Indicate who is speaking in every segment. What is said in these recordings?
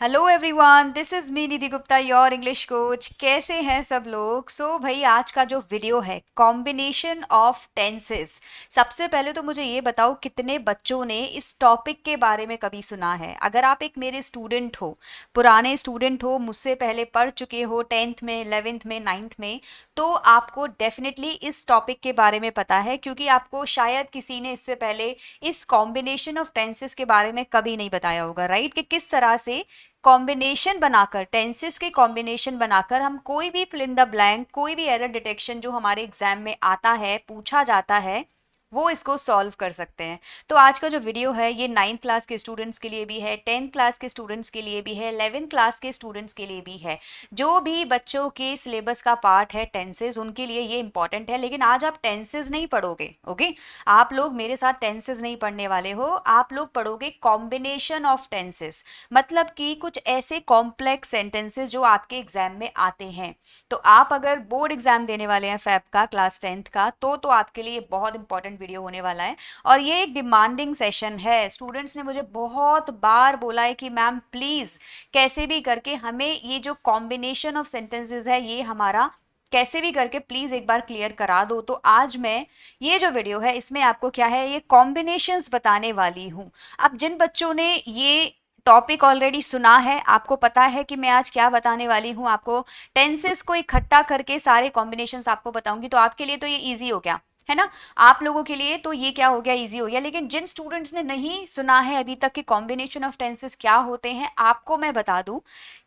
Speaker 1: Hello everyone, this is me Nidhi Gupta, your English coach. कैसे हैं सब लोग? भाई आज का जो वीडियो है कॉम्बिनेशन ऑफ टेंसेस। सबसे पहले तो मुझे ये बताओ कितने बच्चों ने इस टॉपिक के बारे में कभी सुना है। अगर आप एक मेरे स्टूडेंट हो, पुराने स्टूडेंट हो, मुझसे पहले पढ़ चुके हो 10th में, 11th में, 9th में, तो आपको डेफिनेटली इस टॉपिक के बारे में पता है, क्योंकि आपको शायद किसी ने इससे पहले इस कॉम्बिनेशन ऑफ टेंसेस के बारे में कभी नहीं बताया होगा, राइट? कि किस तरह से कॉम्बिनेशन बनाकर, टेंसेस के कॉम्बिनेशन बनाकर हम कोई भी फिल इन द ब्लैंक, कोई भी एरर डिटेक्शन जो हमारे एग्जाम में आता है, पूछा जाता है, वो इसको सॉल्व कर सकते हैं। तो आज का जो वीडियो है ये 9th क्लास के स्टूडेंट्स के लिए भी है, 10th क्लास के स्टूडेंट्स के लिए भी है, 11th क्लास के स्टूडेंट्स के लिए भी है। जो भी बच्चों के सिलेबस का पार्ट है टेंसेस, उनके लिए ये इंपॉर्टेंट है। लेकिन आज आप टेंसेस नहीं पढ़ोगे, ओके? आप लोग मेरे साथ टेंसेस नहीं पढ़ने वाले हो, आप लोग पढ़ोगे कॉम्बिनेशन ऑफ टेंसेस। मतलब कि कुछ ऐसे कॉम्प्लेक्स सेंटेंसेस जो आपके एग्जाम में आते हैं। तो आप अगर बोर्ड एग्जाम देने वाले हैं फैब का, क्लास 10th का, तो आपके लिए बहुत इंपॉर्टेंट वीडियो होने वाला है। और ये एक डिमांडिंग सेशन है। स्टूडेंट्स ने मुझे बहुत बार बोला है कि मैम प्लीज कैसे भी करके हमें ये जो कॉम्बिनेशन ऑफ सेंटेंसेस है ये हमारा कैसे भी करके प्लीज एक बार क्लियर करा दो। तो आज मैं ये जो वीडियो है इसमें आपको क्या है, ये कॉम्बिनेशंस बताने वाली हूं। अब जिन बच्चों ने ये टॉपिक ऑलरेडी सुना है, आपको पता है कि मैं आज क्या बताने वाली हूं। आपको टेंसेस को इकट्ठा करके सारे कॉम्बिनेशंस आपको बताऊंगी, तो आपके लिए तो ये इजी हो गया, है ना? आप लोगों के लिए तो ये क्या हो गया, इजी हो गया। लेकिन जिन स्टूडेंट्स ने नहीं सुना है अभी तक कि कॉम्बिनेशन ऑफ टेंसेस क्या होते हैं, आपको मैं बता दूं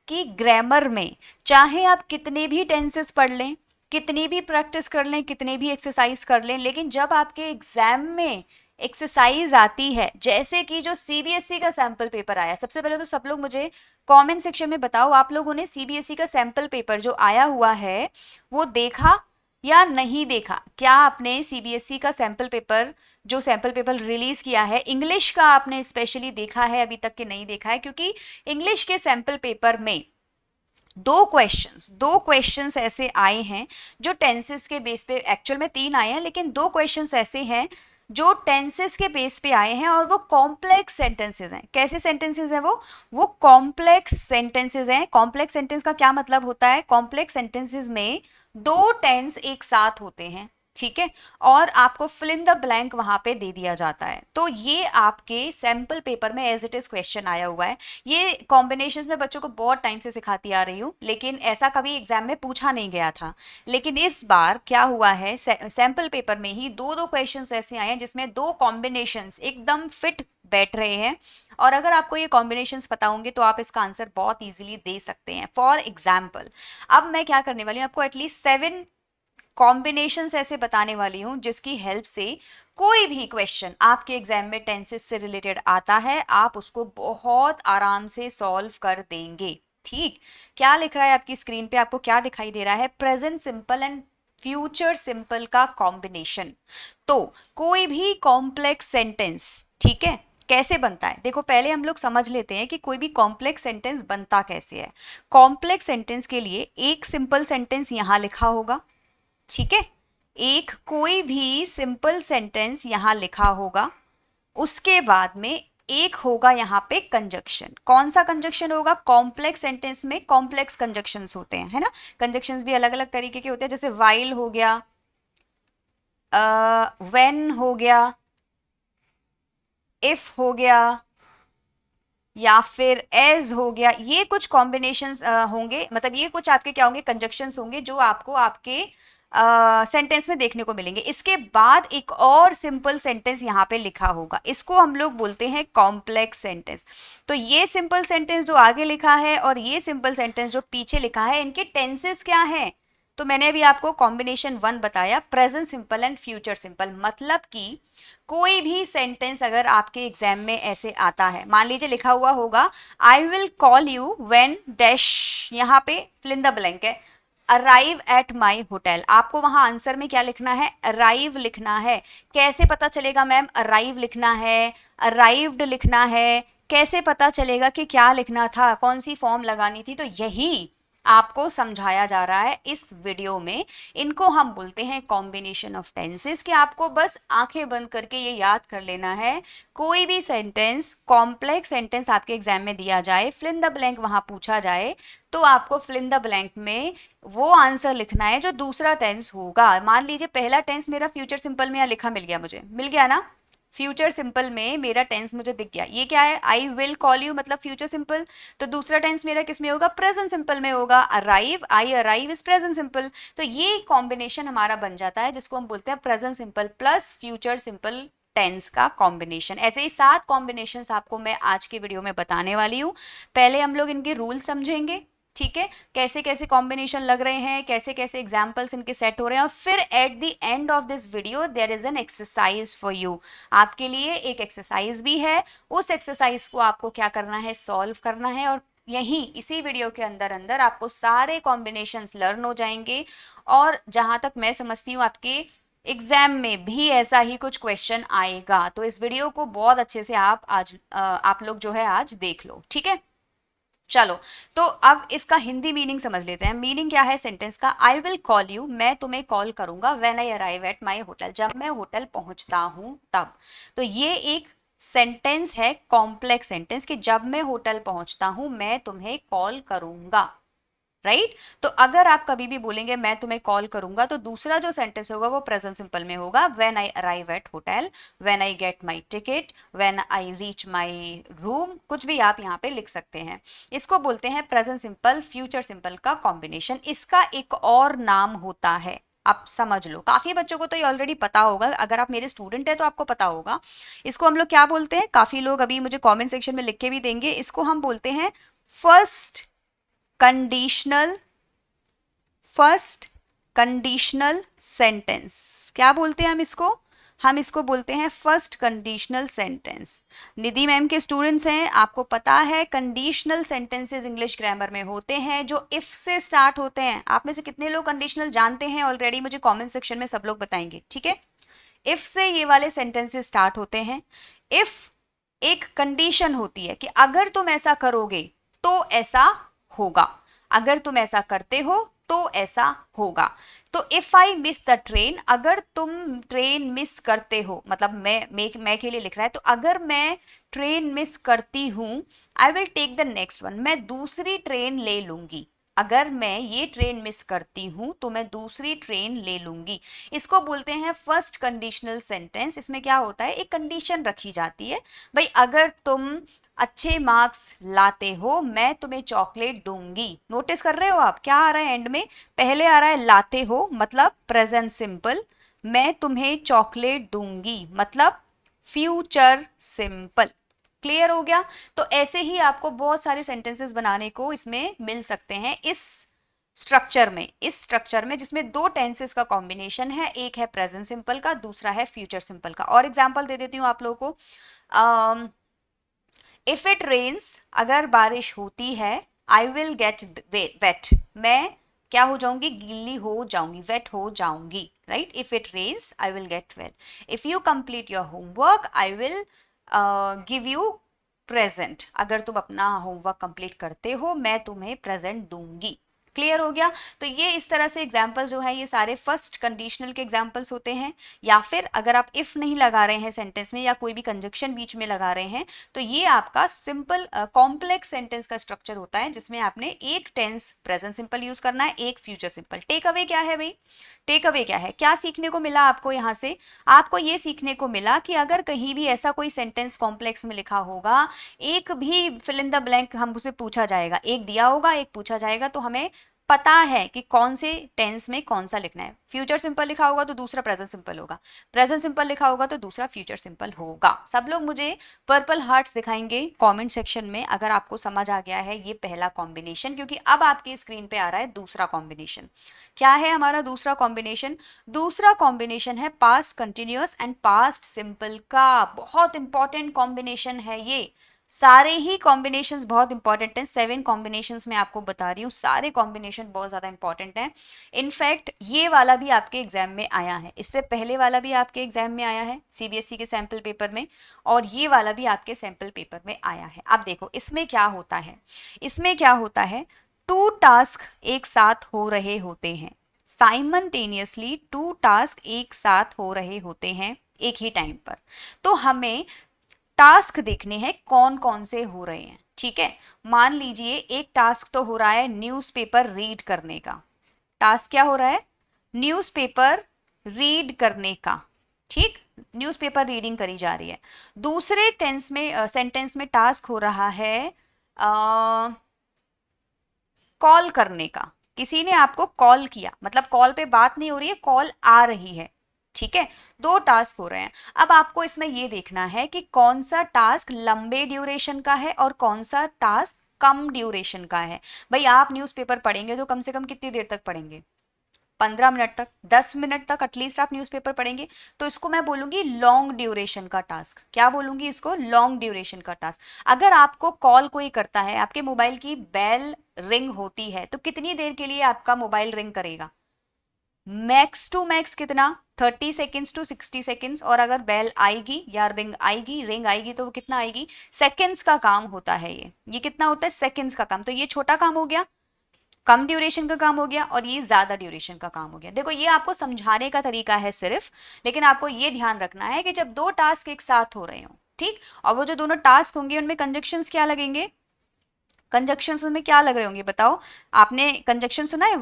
Speaker 1: कि ग्रामर में चाहे आप कितने भी टेंसेस पढ़ लें, कितनी भी प्रैक्टिस कर लें, कितने भी एक्सरसाइज कर लें, लेकिन जब आपके एग्जाम में एक्सरसाइज आती है, जैसे कि जो सीबीएसई का सैंपल पेपर आया, सबसे पहले तो सब लोग मुझे कमेंट सेक्शन में बताओ, आप लोगों ने सीबीएसई का सैंपल पेपर जो आया हुआ है वो देखा या नहीं देखा? क्या आपने सीबीएसई का सैंपल पेपर, जो सैंपल पेपर रिलीज किया है इंग्लिश का, आपने स्पेशली देखा है अभी तक कि नहीं देखा है? क्योंकि इंग्लिश के सैंपल पेपर में दो क्वेश्चंस ऐसे आए हैं जो टेंसेस के बेस पे, एक्चुअल में तीन आए हैं लेकिन दो क्वेश्चंस ऐसे हैं जो टेंसेस के बेस पे आए हैं, और वो कॉम्प्लेक्स सेंटेंसेस हैं। कैसे सेंटेंसेस हैं वो कॉम्प्लेक्स सेंटेंसेस हैं। कॉम्प्लेक्स सेंटेंस का क्या मतलब होता है? कॉम्प्लेक्स सेंटेंसेस में दो टेंस एक साथ होते हैं, ठीक है, और आपको फिल इन द ब्लैंक वहां पे दे दिया जाता है। तो ये आपके सैंपल पेपर में एज इट इज क्वेश्चन आया हुआ है। ये कॉम्बिनेशंस में बच्चों को बहुत टाइम से सिखाती आ रही हूँ, लेकिन ऐसा कभी एग्जाम में पूछा नहीं गया था। लेकिन इस बार क्या हुआ है, सैंपल पेपर में ही दो दो क्वेश्चंस ऐसे आए हैं जिसमें दो कॉम्बिनेशंस एकदम फिट बैठ रहे हैं। और अगर आपको ये कॉम्बिनेशंस पता होंगे तो आप इसका आंसर बहुत इजीली दे सकते हैं। फॉर एग्जाम्पल, अब मैं क्या करने वाली हूँ, आपको एटलीस्ट 7 कॉम्बिनेशंस ऐसे बताने वाली हूं जिसकी हेल्प से कोई भी क्वेश्चन आपके एग्जाम में टेंसेस से रिलेटेड आता है, आप उसको बहुत आराम से सॉल्व कर देंगे। ठीक, क्या लिख रहा है आपकी स्क्रीन पे? आपको क्या दिखाई दे रहा है? Present simple and future simple का कॉम्बिनेशन। तो कोई भी कॉम्प्लेक्स सेंटेंस, ठीक है, कैसे बनता है? देखो पहले हम लोग समझ लेते हैं कि कोई भी कॉम्प्लेक्स सेंटेंस बनता कैसे है। कॉम्प्लेक्स सेंटेंस के लिए एक सिंपल सेंटेंस यहां लिखा होगा, ठीक है, एक कोई भी सिंपल सेंटेंस यहां लिखा होगा, उसके बाद में एक होगा यहां पे कंजक्शन। कौन सा कंजक्शन होगा? कॉम्प्लेक्स सेंटेंस में कॉम्प्लेक्स कंजक्शंस होते हैं, है ना? कंजक्शंस भी अलग अलग तरीके के होते हैं, जैसे वाइल हो गया, व्हेन हो गया, इफ हो गया, या फिर एज हो गया। ये कुछ कॉम्बिनेशंस होंगे, मतलब ये कुछ आपके क्या होंगे, कंजक्शंस होंगे जो आपको आपके सेंटेंस में देखने को मिलेंगे। इसके बाद एक और सिंपल सेंटेंस यहाँ पे लिखा होगा, इसको हम लोग बोलते हैं कॉम्प्लेक्स सेंटेंस। तो ये सिंपल सेंटेंस जो आगे लिखा है और ये सिंपल सेंटेंस जो पीछे लिखा है, इनके टेंसेस क्या हैं? तो मैंने अभी आपको कॉम्बिनेशन 1 बताया, present simple and future simple. मतलब कि कोई भी सेंटेंस अगर आपके एग्जाम में ऐसे आता है, मान लीजिए लिखा हुआ होगा I will call you when dash, यहाँ पे फिल इन द ब्लैंक है, अराइव एट माई होटल। आपको वहां आंसर में क्या लिखना है? अराइव लिखना है। कैसे पता चलेगा मैम अराइव लिखना है, अराइव्ड लिखना है? कैसे पता चलेगा कि क्या लिखना था, कौन सी फॉर्म लगानी थी? तो यही आपको समझाया जा रहा है इस वीडियो में। इनको हम बोलते हैं कॉम्बिनेशन ऑफ टेंसेस, कि आपको बस आंखें बंद करके ये याद कर लेना है, कोई भी सेंटेंस, कॉम्प्लेक्स सेंटेंस आपके एग्जाम में दिया जाए, फिल इन द ब्लैंक वहां पूछा जाए, तो आपको फिल इन द ब्लैंक में वो आंसर लिखना है जो दूसरा टेंस होगा। मान लीजिए पहला टेंस मेरा फ्यूचर सिंपल में यहाँ लिखा मिल गया, मुझे मिल गया ना, फ्यूचर सिंपल में मेरा टेंस मुझे दिख गया, ये क्या है, आई विल कॉल यू मतलब फ्यूचर सिंपल। तो दूसरा टेंस मेरा किस में होगा, प्रेजेंट सिंपल में होगा, arrive, I arrive is present simple. तो ये कॉम्बिनेशन हमारा बन जाता है जिसको हम बोलते हैं present simple plus future simple tense का कॉम्बिनेशन। ऐसे ही 7 कॉम्बिनेशंस आपको मैं आज के वीडियो में बताने वाली हूँ। पहले हम लोग इनके रूल समझेंगे, ठीक है, कैसे कैसे कॉम्बिनेशन लग रहे हैं, कैसे कैसे एग्जाम्पल्स इनके सेट हो रहे हैं, और फिर at the end of this video there is an exercise for you. आपके लिए एक एक्सरसाइज भी है, उस एक्सरसाइज को आपको क्या करना है, सॉल्व करना है, और यहीं इसी वीडियो के अंदर अंदर आपको सारे कॉम्बिनेशंस लर्न हो जाएंगे। और जहां तक मैं समझती हूँ आपके एग्जाम में भी ऐसा ही कुछ क्वेश्चन आएगा, तो इस वीडियो को बहुत अच्छे से आप लोग जो है आज देख लो, ठीक है। चलो, तो अब इसका हिंदी मीनिंग समझ लेते हैं। मीनिंग क्या है सेंटेंस का, आई विल कॉल यू, मैं तुम्हें कॉल करूंगा, when I arrive at my hotel, जब मैं होटल पहुंचता हूं तब। तो ये एक सेंटेंस है, कॉम्प्लेक्स सेंटेंस, कि जब मैं होटल पहुंचता हूं मैं तुम्हें कॉल करूंगा, राइट। तो अगर आप कभी भी बोलेंगे मैं तुम्हें कॉल करूंगा, तो दूसरा जो सेंटेंस होगा वो प्रेजेंट सिंपल में होगा, when I arrive at hotel, when I get my ticket, when I reach my room, कुछ भी आप यहाँ पे लिख सकते हैं। इसको बोलते हैं प्रेजेंट सिंपल फ्यूचर सिंपल का कॉम्बिनेशन। इसका एक और नाम होता है, आप समझ लो, काफी बच्चों को तो ये ऑलरेडी पता होगा, अगर आप मेरे स्टूडेंट है तो आपको पता होगा। इसको हम लोग क्या बोलते हैं, काफी लोग अभी मुझे कमेंट सेक्शन में लिख के भी देंगे, इसको हम बोलते हैं first conditional, first conditional sentence. क्या बोलते हैं हम इसको बोलते हैं फर्स्ट कंडीशनल सेंटेंस। निधि मैम के स्टूडेंट्स हैं, आपको पता है कंडीशनल सेंटेंसेस इंग्लिश ग्रामर में होते हैं जो इफ से स्टार्ट होते हैं। आप में से कितने लोग कंडीशनल जानते हैं ऑलरेडी, मुझे कमेंट सेक्शन में सब लोग बताएंगे, ठीक है। इफ से ये वाले सेंटेंसेस स्टार्ट होते हैं। इफ एक कंडीशन होती है कि अगर तुम ऐसा करोगे तो ऐसा होगा, अगर तुम ऐसा करते हो तो ऐसा होगा। तो if I miss the train, अगर तुम ट्रेन मिस करते हो, मतलब मैं के लिए लिख रहा है, तो अगर मैं ट्रेन मिस करती हूं, I will take the next one, मैं दूसरी ट्रेन ले लूंगी। अगर मैं ये ट्रेन मिस करती हूं तो मैं दूसरी ट्रेन ले लूंगी। इसको बोलते हैं फर्स्ट कंडीशनल सेंटेंस। इसमें क्या होता है, एक कंडीशन रखी जाती है, भाई अगर तुम अच्छे मार्क्स लाते हो मैं तुम्हें चॉकलेट दूंगी। नोटिस कर रहे हो आप, क्या आ रहा है एंड में, पहले आ रहा है लाते हो मतलब प्रेजेंट सिंपल, मैं तुम्हें चॉकलेट दूंगी मतलब फ्यूचर सिंपल। क्लियर हो गया। तो ऐसे ही आपको बहुत सारे सेंटेंसेस बनाने को इसमें मिल सकते हैं इस स्ट्रक्चर में जिसमें 2 टेंसेस का कॉम्बिनेशन है, एक है प्रेजेंट सिंपल का, दूसरा है फ्यूचर सिंपल का। और एग्जांपल दे देती हूँ आप लोगों को। इफ इट रेन्स, अगर बारिश होती है, आई विल गेट वेट, मैं क्या हो जाऊंगी, गीली हो जाऊंगी, वेट हो जाऊंगी, right. If it rains I will get wet. If you complete your homework I will give you present, अगर तुम अपना होमवर्क कंप्लीट करते हो मैं तुम्हें प्रेजेंट दूंगी। क्लियर हो गया। तो ये इस तरह से एग्जाम्पल्स जो है ये सारे फर्स्ट कंडीशनल के एग्जाम्पल्स होते हैं। या फिर अगर आप इफ नहीं लगा रहे हैं सेंटेंस में या कोई भी कंजक्शन बीच में लगा रहे हैं, तो ये आपका सिंपल कॉम्प्लेक्स सेंटेंस का स्ट्रक्चर होता है जिसमें आपने एक टेंस प्रेजेंट सिंपल यूज करना है, एक फ्यूचर सिंपल। टेक अवे क्या है भाई, टेक अवे क्या है, क्या सीखने को मिला आपको यहाँ से, आपको ये सीखने को मिला कि अगर कहीं भी ऐसा कोई सेंटेंस कॉम्प्लेक्स में लिखा होगा, एक भी फिल इन द ब्लैंक हमसे पूछा जाएगा, एक दिया होगा एक पूछा जाएगा, तो हमें पता है कि कौन से टेंस में कौन सा लिखना है। फ्यूचर सिंपल लिखा होगा तो दूसरा प्रेजेंट सिंपल होगा, प्रेजेंट सिंपल लिखा होगा तो दूसरा फ्यूचर सिंपल होगा। सब लोग मुझे पर्पल हार्ट्स दिखाएंगे कमेंट सेक्शन में अगर आपको समझ आ गया है ये पहला कॉम्बिनेशन, क्योंकि अब आपकी स्क्रीन पे आ रहा है दूसरा कॉम्बिनेशन। क्या है हमारा दूसरा कॉम्बिनेशन, दूसरा कॉम्बिनेशन है past continuous and past simple का। बहुत इंपॉर्टेंट कॉम्बिनेशन है ये, सारे ही कॉम्बिनेशंस बहुत इंपॉर्टेंट हैं। 7 कॉम्बिनेशंस मैं आपको बता रही हूँ, सारे कॉम्बिनेशन बहुत ज्यादा इंपॉर्टेंट हैं। इनफैक्ट ये वाला भी आपके एग्जाम में आया है, इससे पहले वाला भी आपके एग्जाम में आया है सीबीएसई के सैंपल पेपर में, और ये वाला भी आपके सैंपल पेपर में आया है। अब देखो इसमें क्या होता है, इसमें क्या होता है, टू टास्क एक साथ हो रहे होते हैं, साइमल्टेनियसली टू टास्क एक साथ हो रहे होते हैं एक ही टाइम पर। तो हमें टास्क देखने हैं कौन कौन से हो रहे हैं। ठीक है, मान लीजिए एक टास्क तो हो रहा है न्यूज़पेपर रीड करने का। टास्क क्या हो रहा है? न्यूज़पेपर रीड करने का। ठीक, न्यूज़पेपर रीडिंग करी जा रही है। दूसरे टेंस में सेंटेंस में टास्क हो रहा है कॉल करने का। किसी ने आपको कॉल किया, मतलब कॉल पे बात नहीं हो रही है, कॉल आ रही है। ठीक है, दो टास्क हो रहे हैं। अब आपको इसमें यह देखना है कि कौन सा टास्क लंबे ड्यूरेशन का है और कौन सा टास्क कम ड्यूरेशन का है। भाई आप न्यूज़पेपर पढ़ेंगे तो कम से कम कितनी देर तक पढ़ेंगे? 15 मिनट तक, 10 मिनट तक एटलीस्ट आप न्यूज़पेपर पढ़ेंगे। तो इसको मैं बोलूंगी लॉन्ग ड्यूरेशन का टास्क। क्या बोलूंगी इसको? लॉन्ग ड्यूरेशन का टास्क। अगर आपको कॉल कोई करता है, आपके मोबाइल की बेल रिंग होती है, तो कितनी देर के लिए आपका मोबाइल रिंग करेगा? मैक्स टू मैक्स कितना? 30 सेकेंड्स टू 60 सेकेंड्स। और अगर बेल आएगी या रिंग आएगी तो वो कितना आएगी? सेकेंड्स का काम होता है ये कितना होता है? सेकेंड्स का काम। तो ये छोटा काम हो गया, कम ड्यूरेशन का काम हो गया, और ये ज्यादा ड्यूरेशन का काम हो गया। देखो ये आपको समझाने का तरीका है सिर्फ, लेकिन आपको ये ध्यान रखना है कि जब दो टास्क एक साथ हो रहे हो, ठीक, और वो जो दोनों टास्क होंगे उनमें कंजक्शंस क्या लगेंगे? कंजक्शंस उनमें क्या लग रहे होंगे बताओ? आपने कंजक्शन सुना है?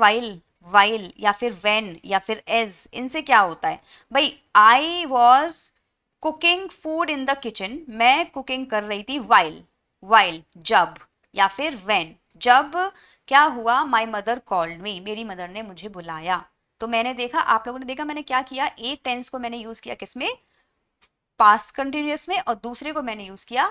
Speaker 1: वाइल या फिर वेन या फिर एज, इनसे क्या होता है? भाई I was cooking food in the kitchen, मैं कुकिंग कर रही थी वाइल जब, या फिर वेन जब क्या हुआ? माई मदर कॉल्ड मी, मेरी मदर ने मुझे बुलाया। तो मैंने देखा, आप लोगों ने देखा मैंने क्या किया? एक टेंस को मैंने यूज किया किसमें? पास्ट कंटिन्यूअस में, और दूसरे को मैंने यूज किया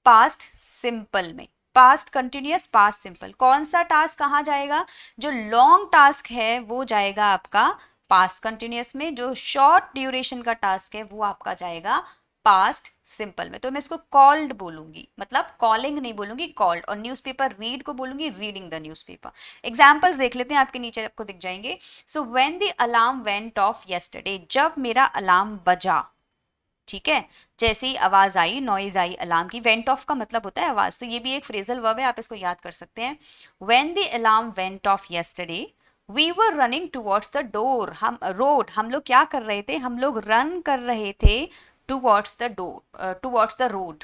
Speaker 1: पास्ट सिंपल में। Past continuous, past simple. कौन सा टास्क कहाँ जाएगा? जो लॉन्ग टास्क है वो जाएगा आपका पास्ट कंटिन्यूअस में, जो शॉर्ट ड्यूरेशन का टास्क है वो आपका जाएगा पास्ट सिंपल में। तो मैं इसको कॉल्ड बोलूंगी, मतलब कॉलिंग नहीं बोलूंगी, कॉल्ड। और न्यूज़पेपर रीड को बोलूंगी रीडिंग द न्यूज़पेपर। एग्जांपल्स देख लेते हैं, आपके नीचे आपको दिख जाएंगे। सो when the alarm went off yesterday, जब मेरा अलार्म बजा। ठीक है, जैसे ही आवाज आई, नॉइज आई अलार्म की। वेंट ऑफ का मतलब होता है आवाज, तो ये भी एक फ्रेजल वर्ब है, आप इसको याद कर सकते हैं। When the alarm went off yesterday we were running towards the door, हम लोग क्या कर रहे थे? हम लोग रन कर रहे थे towards the door, towards the road.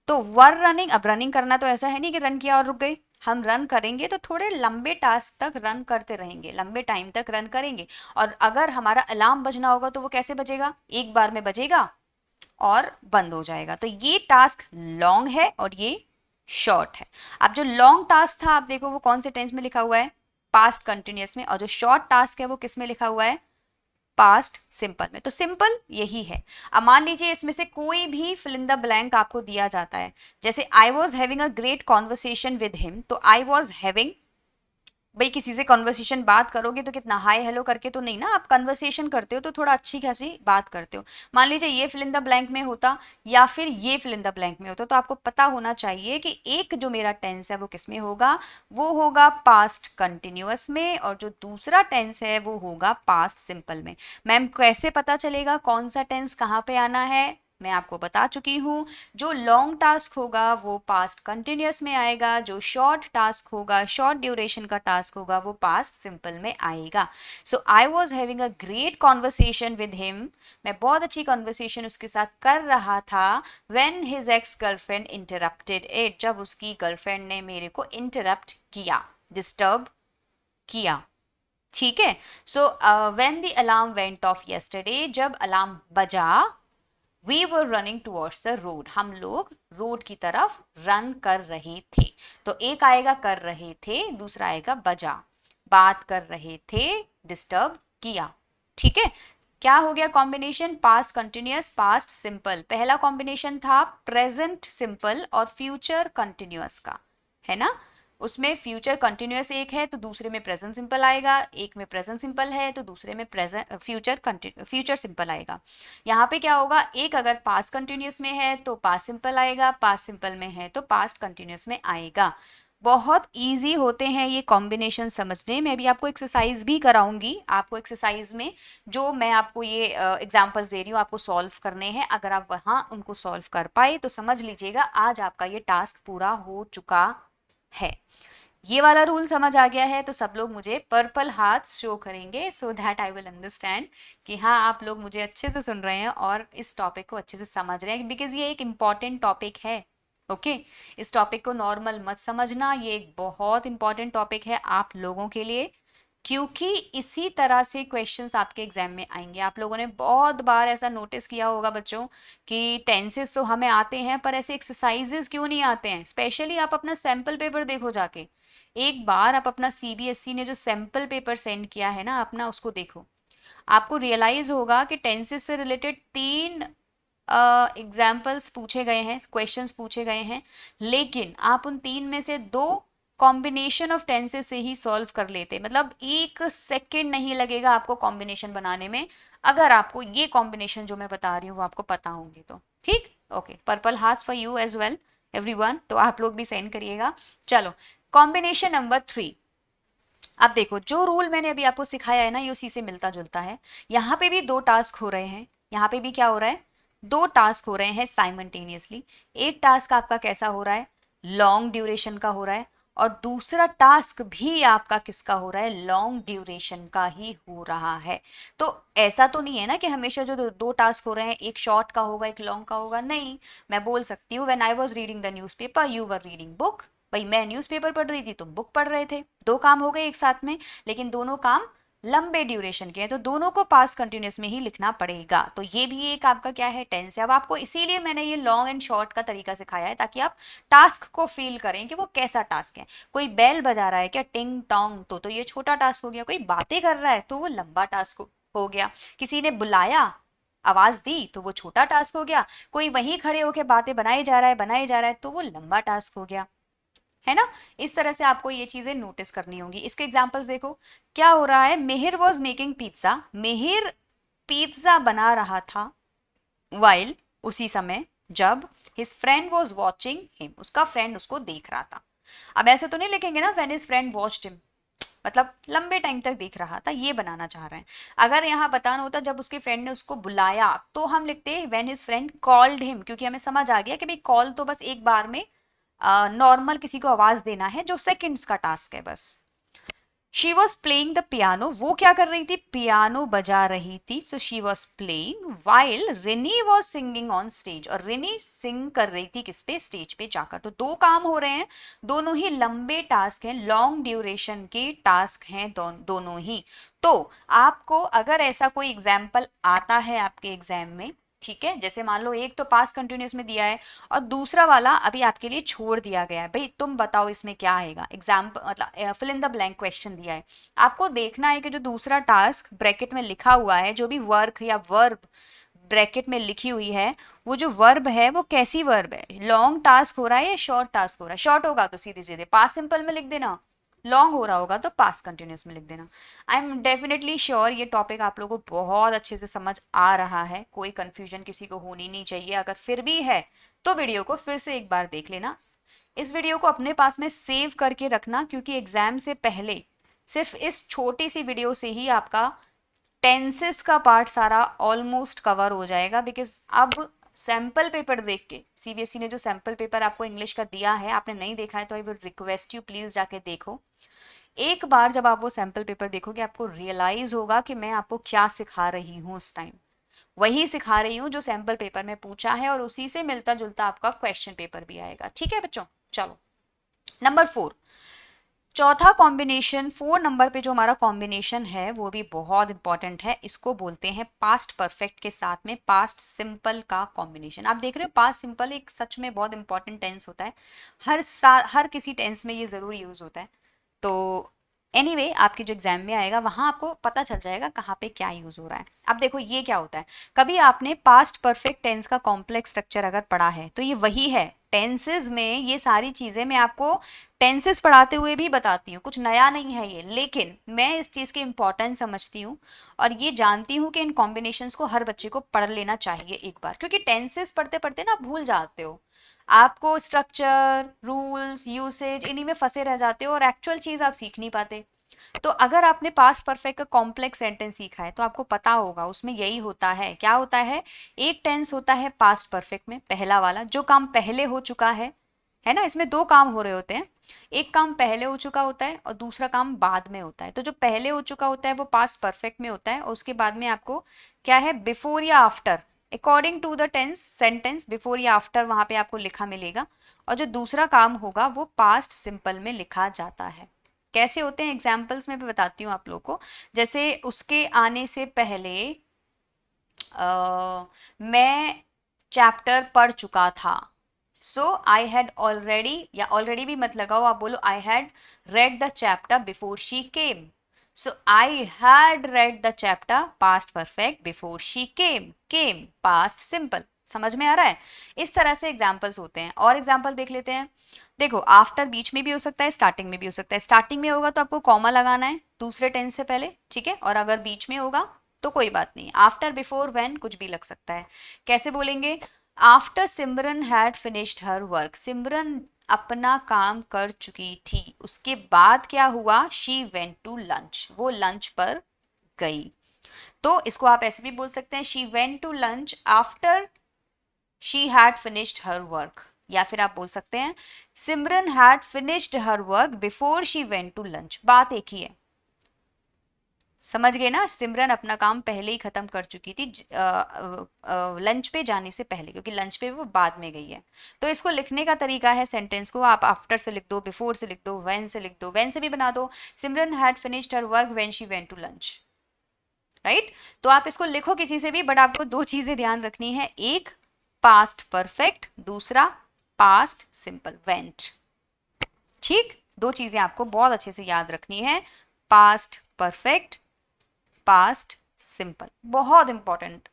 Speaker 1: तो वर रनिंग, अब रनिंग करना तो ऐसा है नहीं कि रन किया और रुक गए। हम रन करेंगे तो थोड़े लंबे टास्क तक रन करते रहेंगे, लंबे टाइम तक रन करेंगे। और अगर हमारा अलार्म बजना होगा तो वो कैसे बजेगा? एक बार में बजेगा और बंद हो जाएगा। तो ये टास्क लॉन्ग है और ये शॉर्ट है। अब जो लॉन्ग टास्क था आप देखो वो कौन से टेंस में लिखा हुआ है? पास्ट कंटिन्यूअस में। और जो शॉर्ट टास्क है वो किस में लिखा हुआ है? पास्ट सिंपल में। तो सिंपल यही है। अब मान लीजिए इसमें से कोई भी फिल इन द ब्लैंक आपको दिया जाता है, जैसे आई was having a great conversation with him, तो आई वॉज हैविंग, भाई किसी से कन्वर्सेशन बात करोगे तो कितना हाय हेलो करके तो नहीं ना, आप कन्वर्सेशन करते हो तो थोड़ा अच्छी खासी बात करते हो। मान लीजिए ये फिल इन द ब्लैंक में होता या फिर ये फिल इन द ब्लैंक में होता, तो आपको पता होना चाहिए कि एक जो मेरा टेंस है वो किस में होगा? वो होगा पास्ट कंटिन्यूअस में, और जो दूसरा टेंस है वो होगा पास्ट सिंपल में। मैम कैसे पता चलेगा कौन सा टेंस कहाँ पे आना है? मैं आपको बता चुकी हूँ। जो लॉन्ग टास्क होगा वो पास्ट कंटिन्यूअस में आएगा, जो शॉर्ट टास्क होगा, शॉर्ट ड्यूरेशन का टास्क होगा, वो पास्ट सिंपल में आएगा। So I was having a great conversation with him, मैं बहुत अच्छी कॉन्वर्सेशन उसके साथ कर रहा था। When his ex girlfriend interrupted it, जब उसकी गर्लफ्रेंड ने मेरे को इंटरप्ट किया, डिस्टर्ब किया। ठीक है, so when the alarm went off yesterday, जब अलार्म बजा, we were running towards the road, हम लोग रोड की तरफ रन कर रहे थे। तो एक आएगा कर रहे थे, दूसरा आएगा बजा, बात कर रहे थे, डिस्टर्ब किया। ठीक है, क्या हो गया combination? Past continuous, past simple. पहला कॉम्बिनेशन था प्रेजेंट सिंपल और फ्यूचर कंटिन्यूअस का, है ना? उसमें फ्यूचर कंटिन्यूअस एक है तो दूसरे में प्रेजेंट सिंपल आएगा, एक में प्रेजेंट सिंपल है तो दूसरे में प्रेजेंट फ्यूचर सिंपल आएगा। यहाँ पे क्या होगा? एक अगर पास्ट कंटिन्यूअस में है तो पास्ट सिंपल आएगा, पास्ट सिंपल में है तो पास्ट कंटिन्यूअस में आएगा। बहुत इजी होते हैं ये कॉम्बिनेशन समझने में। अभी आपको एक्सरसाइज भी कराऊंगी, आपको एक्सरसाइज में जो मैं आपको ये एग्जांपल्स दे रही हूँ आपको सॉल्व करने हैं। अगर आप वहाँ उनको सॉल्व कर पाए तो समझ लीजिएगा आज आपका ये टास्क पूरा हो चुका है। ये वाला रूल समझ आ गया है तो सब लोग मुझे पर्पल हाथ शो करेंगे, so that I will understand कि हाँ आप लोग मुझे अच्छे से सुन रहे हैं और इस टॉपिक को अच्छे से समझ रहे हैं, बिकॉज ये एक इम्पॉर्टेंट टॉपिक है। ओके इस टॉपिक को नॉर्मल मत समझना, ये एक बहुत इंपॉर्टेंट टॉपिक है आप लोगों के लिए, क्योंकि इसी तरह से क्वेश्चंस आपके एग्जाम में आएंगे। आप लोगों ने बहुत बार ऐसा नोटिस किया होगा बच्चों कि टेंसेस तो हमें आते हैं पर ऐसे एक्सरसाइजेस क्यों नहीं आते हैं। स्पेशली आप अपना सैम्पल पेपर देखो जाके, एक बार आप अपना सीबीएसई ने जो सैम्पल पेपर सेंड किया है ना अपना, उसको देखो, आपको रियलाइज होगा कि टेंसेस से रिलेटेड 3 एग्जाम्पल्स पूछे गए हैं, क्वेश्चंस पूछे गए हैं, लेकिन आप उन 3 में से 2 कॉम्बिनेशन ऑफ टेंसेस से ही सॉल्व कर लेते। मतलब 1 सेकेंड नहीं लगेगा आपको कॉम्बिनेशन बनाने में, अगर आपको ये कॉम्बिनेशन जो मैं बता रही हूँ वो आपको पता होंगे तो। ठीक, okay, purple hearts for you as well everyone, तो आप लोग भी सेंड करिएगा। चलो कॉम्बिनेशन नंबर 3। अब देखो जो रूल मैंने अभी आपको सिखाया है ना, ये उसी से मिलता जुलता है। यहाँ पे भी 2 टास्क हो रहे हैं, यहाँ पे भी क्या हो रहा है, 2 टास्क हो रहे हैं साइमल्टेनियसली। एक टास्क आपका कैसा हो रहा है, लॉन्ग ड्यूरेशन का हो रहा है, और दूसरा टास्क भी आपका किसका हो रहा है, लॉन्ग ड्यूरेशन का ही हो रहा है। तो ऐसा तो नहीं है ना कि हमेशा जो 2 टास्क हो रहे हैं एक शॉर्ट का होगा एक लॉन्ग का होगा, नहीं। मैं बोल सकती हूँ when I was reading the newspaper you were reading book. भाई मैं न्यूज़पेपर पढ़ रही थी, तुम बुक पढ़ रहे थे, 2 काम हो गए एक साथ में, लेकिन दोनों काम लंबे ड्यूरेशन के हैं, तो दोनों को पास्ट कंटिन्यूस में ही लिखना पड़ेगा। तो ये भी एक आपका क्या है, टेंस है। अब आपको इसीलिए मैंने ये लॉन्ग एंड शॉर्ट का तरीका सिखाया है, ताकि आप टास्क को फील करें कि वो कैसा टास्क है। कोई बेल बजा रहा है क्या, टिंग टोंग, तो ये छोटा टास्क हो गया। कोई बातें कर रहा है तो वो लंबा टास्क हो गया। किसी ने बुलाया, आवाज दी, तो वो छोटा टास्क हो गया। कोई वहीं खड़े होकर बातें बनाए जा रहा है तो वो लंबा टास्क हो गया, है ना। इस तरह से आपको ये चीजें नोटिस करनी होंगी। इसके एग्जांपल्स देखो, क्या हो रहा है, Mihir was making pizza, Mihir pizza बना रहा था, वाइल, उसी समय, जब, his friend was watching him, उसका फ्रेंड उसको देख रहा था। अब ऐसे तो नहीं लिखेंगे ना when his friend watched him, मतलब लंबे टाइम तक देख रहा था, ये बनाना चाह रहे हैं। अगर यहाँ बताना होता जब उसके फ्रेंड ने उसको बुलाया, तो हम लिखते हैं when his friend called him, क्योंकि हमें समझ आ गया कि भाई कॉल तो बस एक बार में नॉर्मल किसी को आवाज देना है, जो सेकंड्स का टास्क है बस। She was playing the piano, वो क्या कर रही थी, पियानो बजा रही थी। So she was playing while Rini was singing on stage, और रिनी सिंग कर रही थी किस पे, स्टेज पे जाकर। तो 2 काम हो रहे हैं, दोनों ही लंबे टास्क हैं, लॉन्ग ड्यूरेशन के टास्क हैं दोनों ही। तो आपको अगर ऐसा कोई एग्जाम्पल आता है आपके एग्जाम में, ठीक है, जैसे मान लो एक तो पास्ट कंटिन्यूस में दिया है और दूसरा वाला अभी आपके लिए छोड़ दिया गया है, भाई तुम बताओ इसमें क्या आएगा, एग्जाम्पल मतलब fill in the blank question दिया है। आपको देखना है कि जो दूसरा टास्क ब्रैकेट में लिखा हुआ है, जो भी वर्क या वर्ब ब्रैकेट में लिखी हुई है, वो जो वर्ब है वो कैसी वर्ब है, लॉन्ग टास्क हो रहा है या शॉर्ट टास्क हो रहा है। शॉर्ट होगा तो सीधे सीधे पास्ट सिंपल में लिख देना, लॉन्ग हो रहा होगा तो पास्ट कंटिन्यूस में लिख देना। आई एम डेफिनेटली श्योर ये टॉपिक आप लोगों को बहुत अच्छे से समझ आ रहा है, कोई कंफ्यूजन किसी को होनी नहीं चाहिए। अगर फिर भी है तो वीडियो को फिर से एक बार देख लेना। इस वीडियो को अपने पास में सेव करके रखना, क्योंकि एग्जाम से पहले सिर्फ इस छोटी सी वीडियो से ही आपका टेंसेस का पार्ट सारा ऑलमोस्ट कवर हो जाएगा। बिकॉज अब सैम्पल पेपर देख के, सीबीएसई ने जो सैम्पल पेपर आपको इंग्लिश का दिया है, आपने नहीं देखा है तो I will request you please जाके देखो। एक बार जब आप वो सैम्पल पेपर देखोगे, आपको रियलाइज होगा कि मैं आपको क्या सिखा रही हूँ उस टाइम, वही सिखा रही हूँ जो सैम्पल पेपर में पूछा है, और उसी से मिलता जुलता आपका क्वेश्चन पेपर भी आएगा। ठीक है बच्चों, चलो नंबर 4, चौथा कॉम्बिनेशन, 4 नंबर पे जो हमारा कॉम्बिनेशन है वो भी बहुत इंपॉर्टेंट है। इसको बोलते हैं पास्ट परफेक्ट के साथ में पास्ट सिंपल का कॉम्बिनेशन। आप देख रहे हो पास्ट सिंपल एक सच में बहुत इंपॉर्टेंट टेंस होता है, हर किसी टेंस में ये जरूर यूज होता है। तो एनीवे आपके जो एग्जाम में आएगा वहां आपको पता चल जाएगा कहाँ पे क्या यूज हो रहा है। अब देखो ये क्या होता है, कभी आपने पास्ट परफेक्ट टेंस का कॉम्प्लेक्स स्ट्रक्चर अगर पढ़ा है तो ये वही है। टेंसेस में ये सारी चीजें मैं आपको टेंसेस पढ़ाते हुए भी बताती हूँ, कुछ नया नहीं है ये, लेकिन मैं इस चीज की इंपॉर्टेंस समझती हूँ और ये जानती हूँ कि इन कॉम्बिनेशंस को हर बच्चे को पढ़ लेना चाहिए एक बार, क्योंकि टेंसेस पढ़ते पढ़ते ना भूल जाते हो, आपको स्ट्रक्चर, रूल्स, यूसेज इन्हीं में फंसे रह जाते हो और एक्चुअल चीज आप सीख नहीं पाते। तो अगर आपने पास्ट परफेक्ट का कॉम्प्लेक्स सेंटेंस सीखा है तो आपको पता होगा उसमें यही होता है। क्या होता है, एक टेंस होता है पास्ट परफेक्ट में, पहला वाला जो काम पहले हो चुका है ना, इसमें 2 काम हो रहे होते हैं। एक काम पहले हो चुका होता है और दूसरा काम बाद में होता है। तो जो पहले हो चुका होता है वो पास्ट परफेक्ट में होता है और उसके बाद में आपको क्या है, बिफोर या after, according to the tense sentence before या आफ्टर वहां पे आपको लिखा मिलेगा। और जो दूसरा काम होगा वो पास्ट सिंपल में लिखा जाता है। कैसे होते हैं एग्जाम्पल्स में भी बताती हूँ आप लोगों को। जैसे उसके आने से पहले मैं चैप्टर पढ़ चुका था। सो आई हैड ऑलरेडी, या ऑलरेडी भी मत लगाओ, आप बोलो I had read the chapter before she came. So I had read the chapter past perfect before she came past simple. समझ में आ रहा है? इस तरह से एग्जाम्पल्स होते हैं। और एग्जाम्पल देख लेते हैं। देखो, आफ्टर बीच में भी हो सकता है, स्टार्टिंग में भी हो सकता है। स्टार्टिंग में होगा तो आपको कॉमा लगाना है दूसरे टेंस से पहले, ठीक है। और अगर बीच में होगा तो कोई बात नहीं, आफ्टर, बिफोर, व्हेन कुछ भी लग सकता है। कैसे बोलेंगे? After Simran had finished her work, Simran अपना काम कर चुकी थी, उसके बाद क्या हुआ, शी वेंट टू लंच, वो लंच पर गई। तो इसको आप ऐसे भी बोल सकते हैं, she went to lunch after she had finished her work. या फिर आप बोल सकते हैं Simran had finished her work before she went to lunch, बात एक ही है। समझ गए ना? सिमरन अपना काम पहले ही खत्म कर चुकी थी लंच पे जाने से पहले, क्योंकि लंच पे वो बाद में गई है। तो इसको लिखने का तरीका है, सेंटेंस को आप आफ्टर से लिख दो, बिफोर से लिख दो, व्हेन से लिख दो, व्हेन से भी बना दो। Simran had finished her work when she went to lunch, right. तो आप इसको लिखो किसी से भी, बट आपको दो चीजें ध्यान रखनी है, एक पास्ट परफेक्ट, दूसरा पास्ट सिंपल वेंट। ठीक, दो चीजें आपको बहुत अच्छे से याद रखनी है, पास्ट परफेक्ट, पास्ट सिंपल, बहुत इंपॉर्टेंट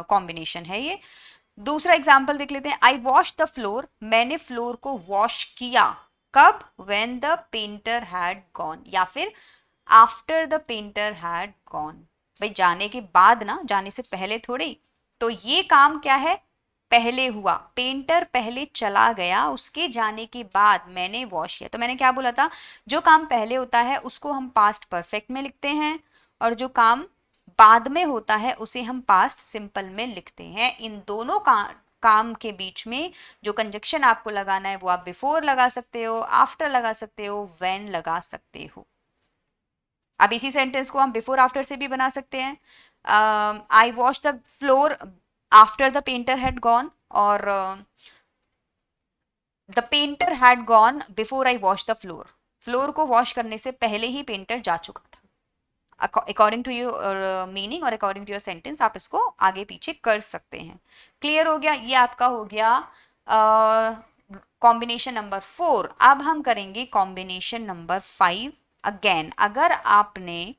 Speaker 1: कॉम्बिनेशन है ये। दूसरा एग्जाम्पल देख लेते हैं। आई वॉश द फ्लोर, मैंने फ्लोर को वॉश किया, कब? When the painter had gone, या फिर after the painter had gone. भाई जाने के बाद ना, जाने से पहले थोड़ी। तो ये काम क्या है, पहले हुआ, पेंटर पहले चला गया, उसके जाने के बाद मैंने वॉश किया। तो मैंने क्या बोला था, जो काम पहले होता है उसको हम पास्ट परफेक्ट में लिखते हैं, और जो काम बाद में होता है उसे हम पास्ट सिंपल में लिखते हैं। इन दोनों काम के बीच में जो कंजक्शन आपको लगाना है वो आप बिफोर लगा सकते हो, आफ्टर लगा सकते हो, व्हेन लगा सकते हो। अब इसी सेंटेंस को हम बिफोर आफ्टर से भी बना सकते हैं। I wash the floor after the painter had gone, और the painter had gone before I wash the floor, floor को वॉश करने से पहले ही पेंटर जा चुका था। अकॉर्डिंग टू योर मीनिंग और अकॉर्डिंग टू योर सेंटेंस आप इसको आगे पीछे कर सकते हैं। क्लियर हो गया? ये आपका हो गया कॉम्बिनेशन नंबर 4। अब हम करेंगे कॉम्बिनेशन नंबर 5। अगेन, अगर आपने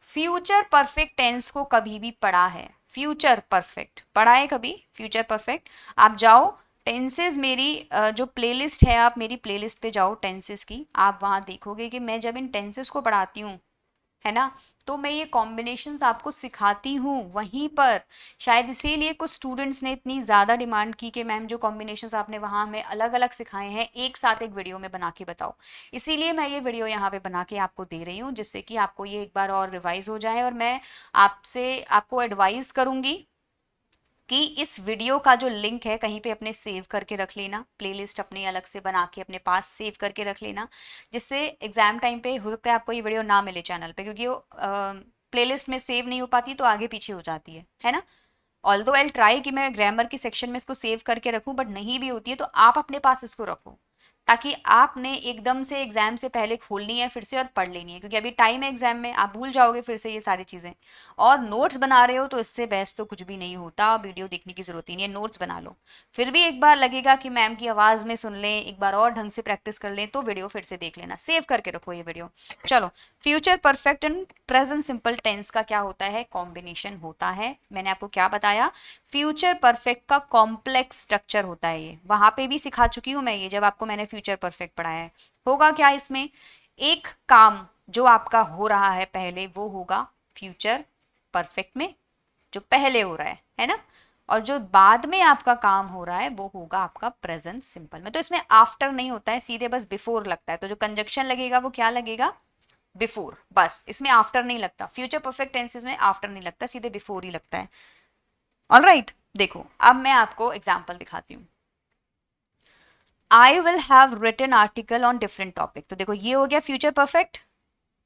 Speaker 1: फ्यूचर परफेक्ट टेंस को कभी भी पढ़ा है, फ्यूचर परफेक्ट पढ़ा है कभी, फ्यूचर परफेक्ट, आप जाओ टेंसेस, मेरी जो प्लेलिस्ट है, आप मेरी प्लेलिस्ट पे जाओ टेंसेस की, आप वहां देखोगे कि मैं जब इन टेंसेस को पढ़ाती हूँ, है ना, तो मैं ये कॉम्बिनेशंस आपको सिखाती हूँ वहीं पर। शायद इसीलिए कुछ स्टूडेंट्स ने इतनी ज़्यादा डिमांड की कि मैम जो कॉम्बिनेशंस आपने वहाँ हमें अलग अलग सिखाए हैं एक साथ एक वीडियो में बना के बताओ। इसीलिए मैं ये वीडियो यहाँ पे बना के आपको दे रही हूँ, जिससे कि आपको ये एक बार और रिवाइज हो जाए। और मैं आपको एडवाइस करूँगी कि इस वीडियो का जो लिंक है कहीं पे अपने सेव करके रख लेना, प्लेलिस्ट अपने अलग से बना के अपने पास सेव करके रख लेना, जिससे एग्जाम टाइम पे हो सकता है आपको ये वीडियो ना मिले चैनल पे, क्योंकि वो प्लेलिस्ट में सेव नहीं हो पाती तो आगे पीछे हो जाती है ना। ऑल्दो आई ट्राई कि मैं ग्रामर की सेक्शन में इसको सेव करके रखूं, बट नहीं भी होती है तो आप अपने पास इसको रखो, ताकि आपने एकदम से एग्जाम से पहले खोलनी है फिर से और पढ़ लेनी है, क्योंकि अभी टाइम है एग्जाम में, आप भूल जाओगे फिर से ये सारी चीज़ें। और नोट्स बना रहे हो तो इससे बेस्ट तो कुछ भी नहीं होता, वीडियो देखने की जरूरत ही नहीं है, नोट्स बना लो। फिर भी एक बार लगेगा कि मैम की आवाज़ में सुन लें, एक बार और ढंग से प्रैक्टिस कर लें, तो वीडियो फिर से देख लेना, सेव करके रखो ये वीडियो। चलो, future perfect and present simple tense का क्या होता है, कॉम्बिनेशन होता है। मैंने आपको क्या बताया, फ्यूचर परफेक्ट का कॉम्प्लेक्स स्ट्रक्चर होता है, ये वहां पे भी सिखा चुकी हूं मैं, ये जब आपको मैंने फ्यूचर परफेक्ट पढ़ाया है। होगा क्या इसमें, एक काम जो आपका हो रहा है पहले वो होगा फ्यूचर परफेक्ट में, जो पहले हो रहा है ना, और जो बाद में आपका काम हो रहा है वो होगा आपका प्रेजेंट सिंपल में। तो इसमें आफ्टर नहीं होता है, सीधे बस बिफोर लगता है। तो जो कंजक्शन लगेगा वो क्या लगेगा, बिफोर, बस, इसमें आफ्टर नहीं लगता। फ्यूचर परफेक्ट टेंसेस में आफ्टर नहीं लगता, सीधे बिफोर ही लगता है। ऑल राइट, देखो अब मैं आपको एग्जाम्पल दिखाती हूँ। I will have written article on different topic, तो देखो ये हो गया फ्यूचर परफेक्ट।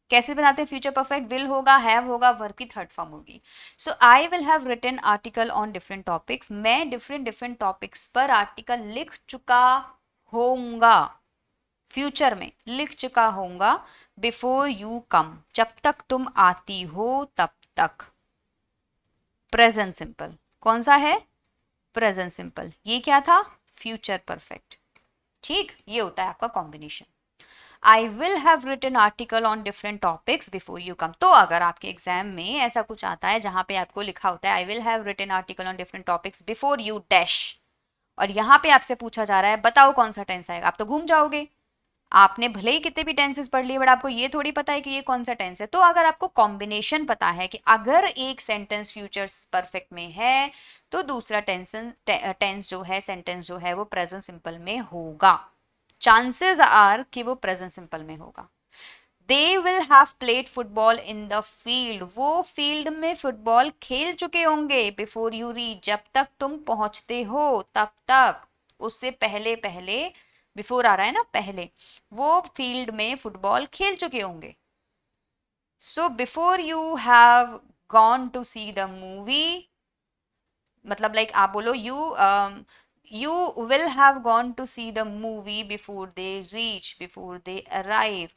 Speaker 1: कैसे बनाते हैं फ्यूचर परफेक्ट? विल होगा, हैव होगा, वर्ब की थर्ड फॉर्म होगी। So I will have written article on different topics, मैं डिफरेंट डिफरेंट टॉपिक्स पर आर्टिकल लिख चुका होऊंगा, फ्यूचर में लिख चुका होऊंगा, बिफोर यू कम, जब तक तुम आती हो तब तक। प्रेजेंट सिंपल कौन सा है? Present simple. ये क्या था? Future perfect. ठीक, ये होता है आपका combination. I will have written article on different topics before you come. तो अगर आपके एग्जाम में ऐसा कुछ आता है जहां पे आपको लिखा होता है I will have written article on different topics before you dash, और यहाँ पे आपसे पूछा जा रहा है बताओ कौन सा टेंस आएगा, आप तो घूम जाओगे। आपने भले ही कितने भी टेंसेस पढ़ लिए, बट आपको ये थोड़ी पता है कि ये कौन सा टेंस है। तो अगर आपको कॉम्बिनेशन पता है कि अगर एक सेंटेंस फ्यूचर परफेक्ट में है तो दूसरा टेंस जो है, सेंटेंस जो है वो प्रेजेंट सिंपल में होगा, चांसेस आर कि वो प्रेजेंट सिंपल में होगा। दे will have played football in the field, वो फील्ड में फुटबॉल खेल चुके होंगे, बिफोर यू रीच, जब तक तुम पहुंचते हो तब तक, उससे पहले पहले, बिफोर आ रहा है ना पहले, वो फील्ड में फुटबॉल खेल चुके होंगे। So before you have gone to see the movie, मतलब लाइक आप बोलो you will have gone to see the movie before they reach, before they arrive,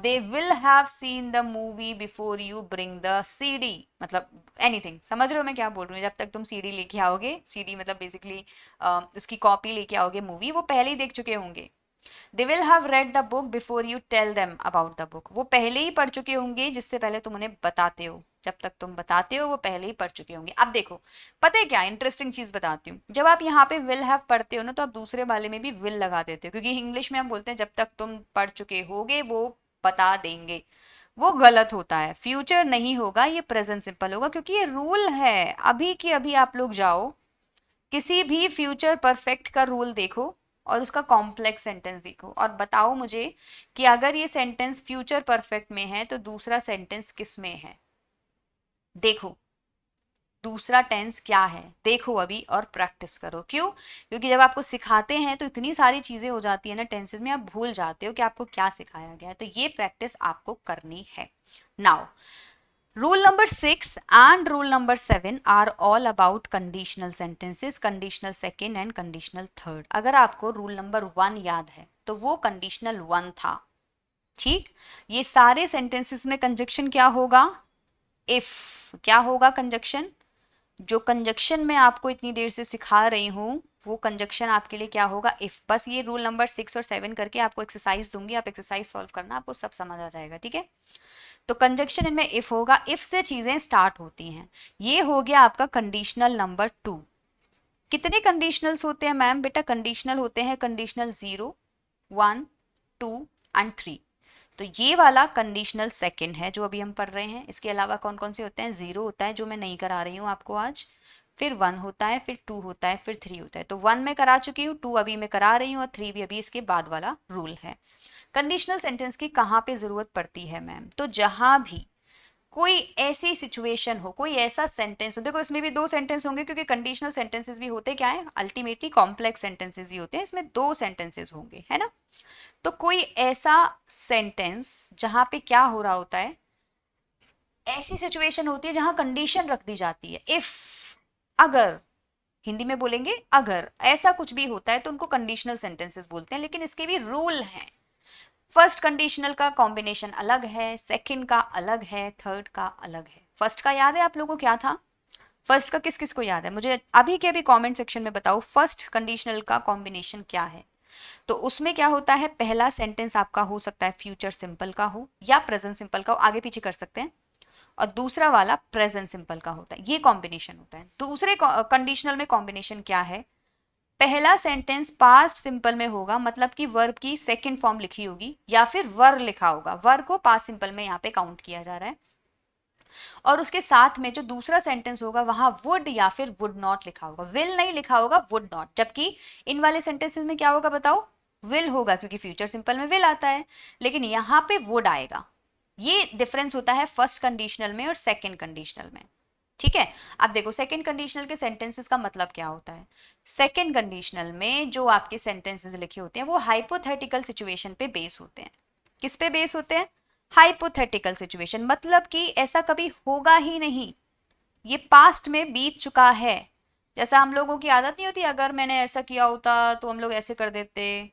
Speaker 1: they will have seen the movie before you bring the CD, मतलब anything. समझ रहे हो मैं क्या बोल रही हूँ? जब तक तुम सीडी लेके आओगे, सीडी मतलब बेसिकली उसकी कॉपी लेके आओगे मूवी, वो पहले ही देख चुके होंगे। They will have read the book before you tell them about the book, वो पहले ही पढ़ चुके होंगे जिससे पहले तुम उन्हें बताते हो, जब तक तुम बताते हो वो पहले ही पढ़ चुके होंगे। अब देखो, पता है क्या इंटरेस्टिंग चीज बताती हूँ, जब आप यहाँ पे विल हैव पढ़ते हो ना तो आप दूसरे वाले में भी विल लगा देते हो, क्योंकि इंग्लिश में हम बोलते हैं जब तक तुम पढ़ चुके होगे वो बता देंगे, वो गलत होता है। फ्यूचर नहीं होगा, ये प्रेजेंट सिंपल होगा, क्योंकि ये रूल है। अभी की अभी आप लोग जाओ, किसी भी फ्यूचर परफेक्ट का रूल देखो और उसका कॉम्प्लेक्स सेंटेंस देखो और बताओ मुझे कि अगर ये सेंटेंस फ्यूचर परफेक्ट में है तो दूसरा सेंटेंस किस में है। देखो दूसरा टेंस क्या है, देखो अभी और प्रैक्टिस करो। क्यों? क्योंकि जब आपको सिखाते हैं तो इतनी सारी चीजें हो जाती है ना टेंसेस में, आप भूल जाते हो कि आपको क्या सिखाया गया है, तो ये प्रैक्टिस आपको करनी है। Now rule number 6 and rule number 7 are all about conditional sentences, conditional second and conditional third। अगर आपको rule number 1 याद है तो वो conditional 1 था। ठीक, ये सारे sentences में conjunction क्या होगा? if। क्या होगा conjunction? जो कंजक्शन मैं आपको इतनी देर से सिखा रही हूँ वो कंजक्शन आपके लिए क्या होगा? इफ। बस ये रूल नंबर 6 और 7 करके आपको एक्सरसाइज दूंगी, आप एक्सरसाइज सॉल्व करना, आपको सब समझ आ जाएगा। ठीक है, तो कंजक्शन इनमें इफ होगा, इफ से चीजें स्टार्ट होती हैं। ये हो गया आपका कंडीशनल नंबर 2। कितने कंडीशनल्स होते हैं मैम? बेटा कंडीशनल होते हैं कंडीशनल 0, 1, 2 एंड 3। तो ये वाला कंडीशनल सेकंड है जो अभी हम पढ़ रहे हैं। इसके अलावा कौन कौन से होते हैं? 0 होता है जो मैं नहीं करा रही हूँ आपको आज, फिर 1 होता है, फिर 2 होता है, फिर 3 होता है। तो 1 मैं करा चुकी हूँ, 2 अभी मैं करा रही हूँ और 3 भी अभी इसके बाद वाला रूल है। कंडीशनल सेंटेंस की कहाँ पे जरूरत पड़ती है मैम? तो जहां भी कोई ऐसी सिचुएशन हो, कोई ऐसा सेंटेंस हो, देखो इसमें भी दो सेंटेंस होंगे क्योंकि कंडीशनल सेंटेंसेस भी होते क्या है? अल्टीमेटली कॉम्प्लेक्स सेंटेंसेस ही होते हैं, इसमें दो सेंटेंसेस होंगे, है ना। तो कोई ऐसा सेंटेंस जहां पे क्या हो रहा होता है, ऐसी सिचुएशन होती है जहां कंडीशन रख दी जाती है, इफ, अगर, हिंदी में बोलेंगे अगर ऐसा कुछ भी होता है तो उनको कंडीशनल सेंटेंसेस बोलते हैं। लेकिन इसके भी रूल हैं। फर्स्ट कंडीशनल का कॉम्बिनेशन अलग है, सेकंड का अलग है, थर्ड का अलग है। फर्स्ट का याद है आप लोगों को क्या था? फर्स्ट का किस किस को याद है? मुझे अभी के अभी कमेंट सेक्शन में बताओ फर्स्ट कंडीशनल का कॉम्बिनेशन क्या है। तो उसमें क्या होता है, पहला सेंटेंस आपका हो सकता है फ्यूचर सिंपल का हो या प्रेजेंट सिंपल का हो, आगे पीछे कर सकते हैं, और दूसरा वाला प्रेजेंट सिंपल का होता है। ये कॉम्बिनेशन होता है। दूसरे कंडीशनल में कॉम्बिनेशन क्या है? पहला सेंटेंस पास्ट सिंपल में होगा, मतलब कि वर्ब की सेकंड फॉर्म लिखी होगी या फिर वर लिखा होगा, वर को पास्ट सिंपल में यहाँ पे काउंट किया जा रहा है। और उसके साथ में जो दूसरा सेंटेंस होगा वहां वुड या फिर वुड नॉट लिखा होगा, विल नहीं लिखा होगा, वुड नॉट। जबकि इन वाले सेंटेंसेस में क्या होगा बताओ? विल होगा, क्योंकि फ्यूचर सिंपल में विल आता है, लेकिन यहाँ पे वुड आएगा। ये डिफरेंस होता है फर्स्ट कंडीशनल में और सेकेंड कंडीशनल में। ठीक है। अब देखो सेकंड कंडीशनल के सेंटेंसेस का मतलब क्या होता है। सेकंड कंडीशनल में जो आपके सेंटेंसेस लिखे होते हैं वो हाइपोथेटिकल सिचुएशन पे बेस होते हैं। किस पे बेस होते हैं? हाइपोथेटिकल सिचुएशन, मतलब कि ऐसा कभी होगा ही नहीं, ये पास्ट में बीत चुका है। जैसा हम लोगों की आदत नहीं होती, अगर मैंने ऐसा किया होता तो हम लोग ऐसे कर देते,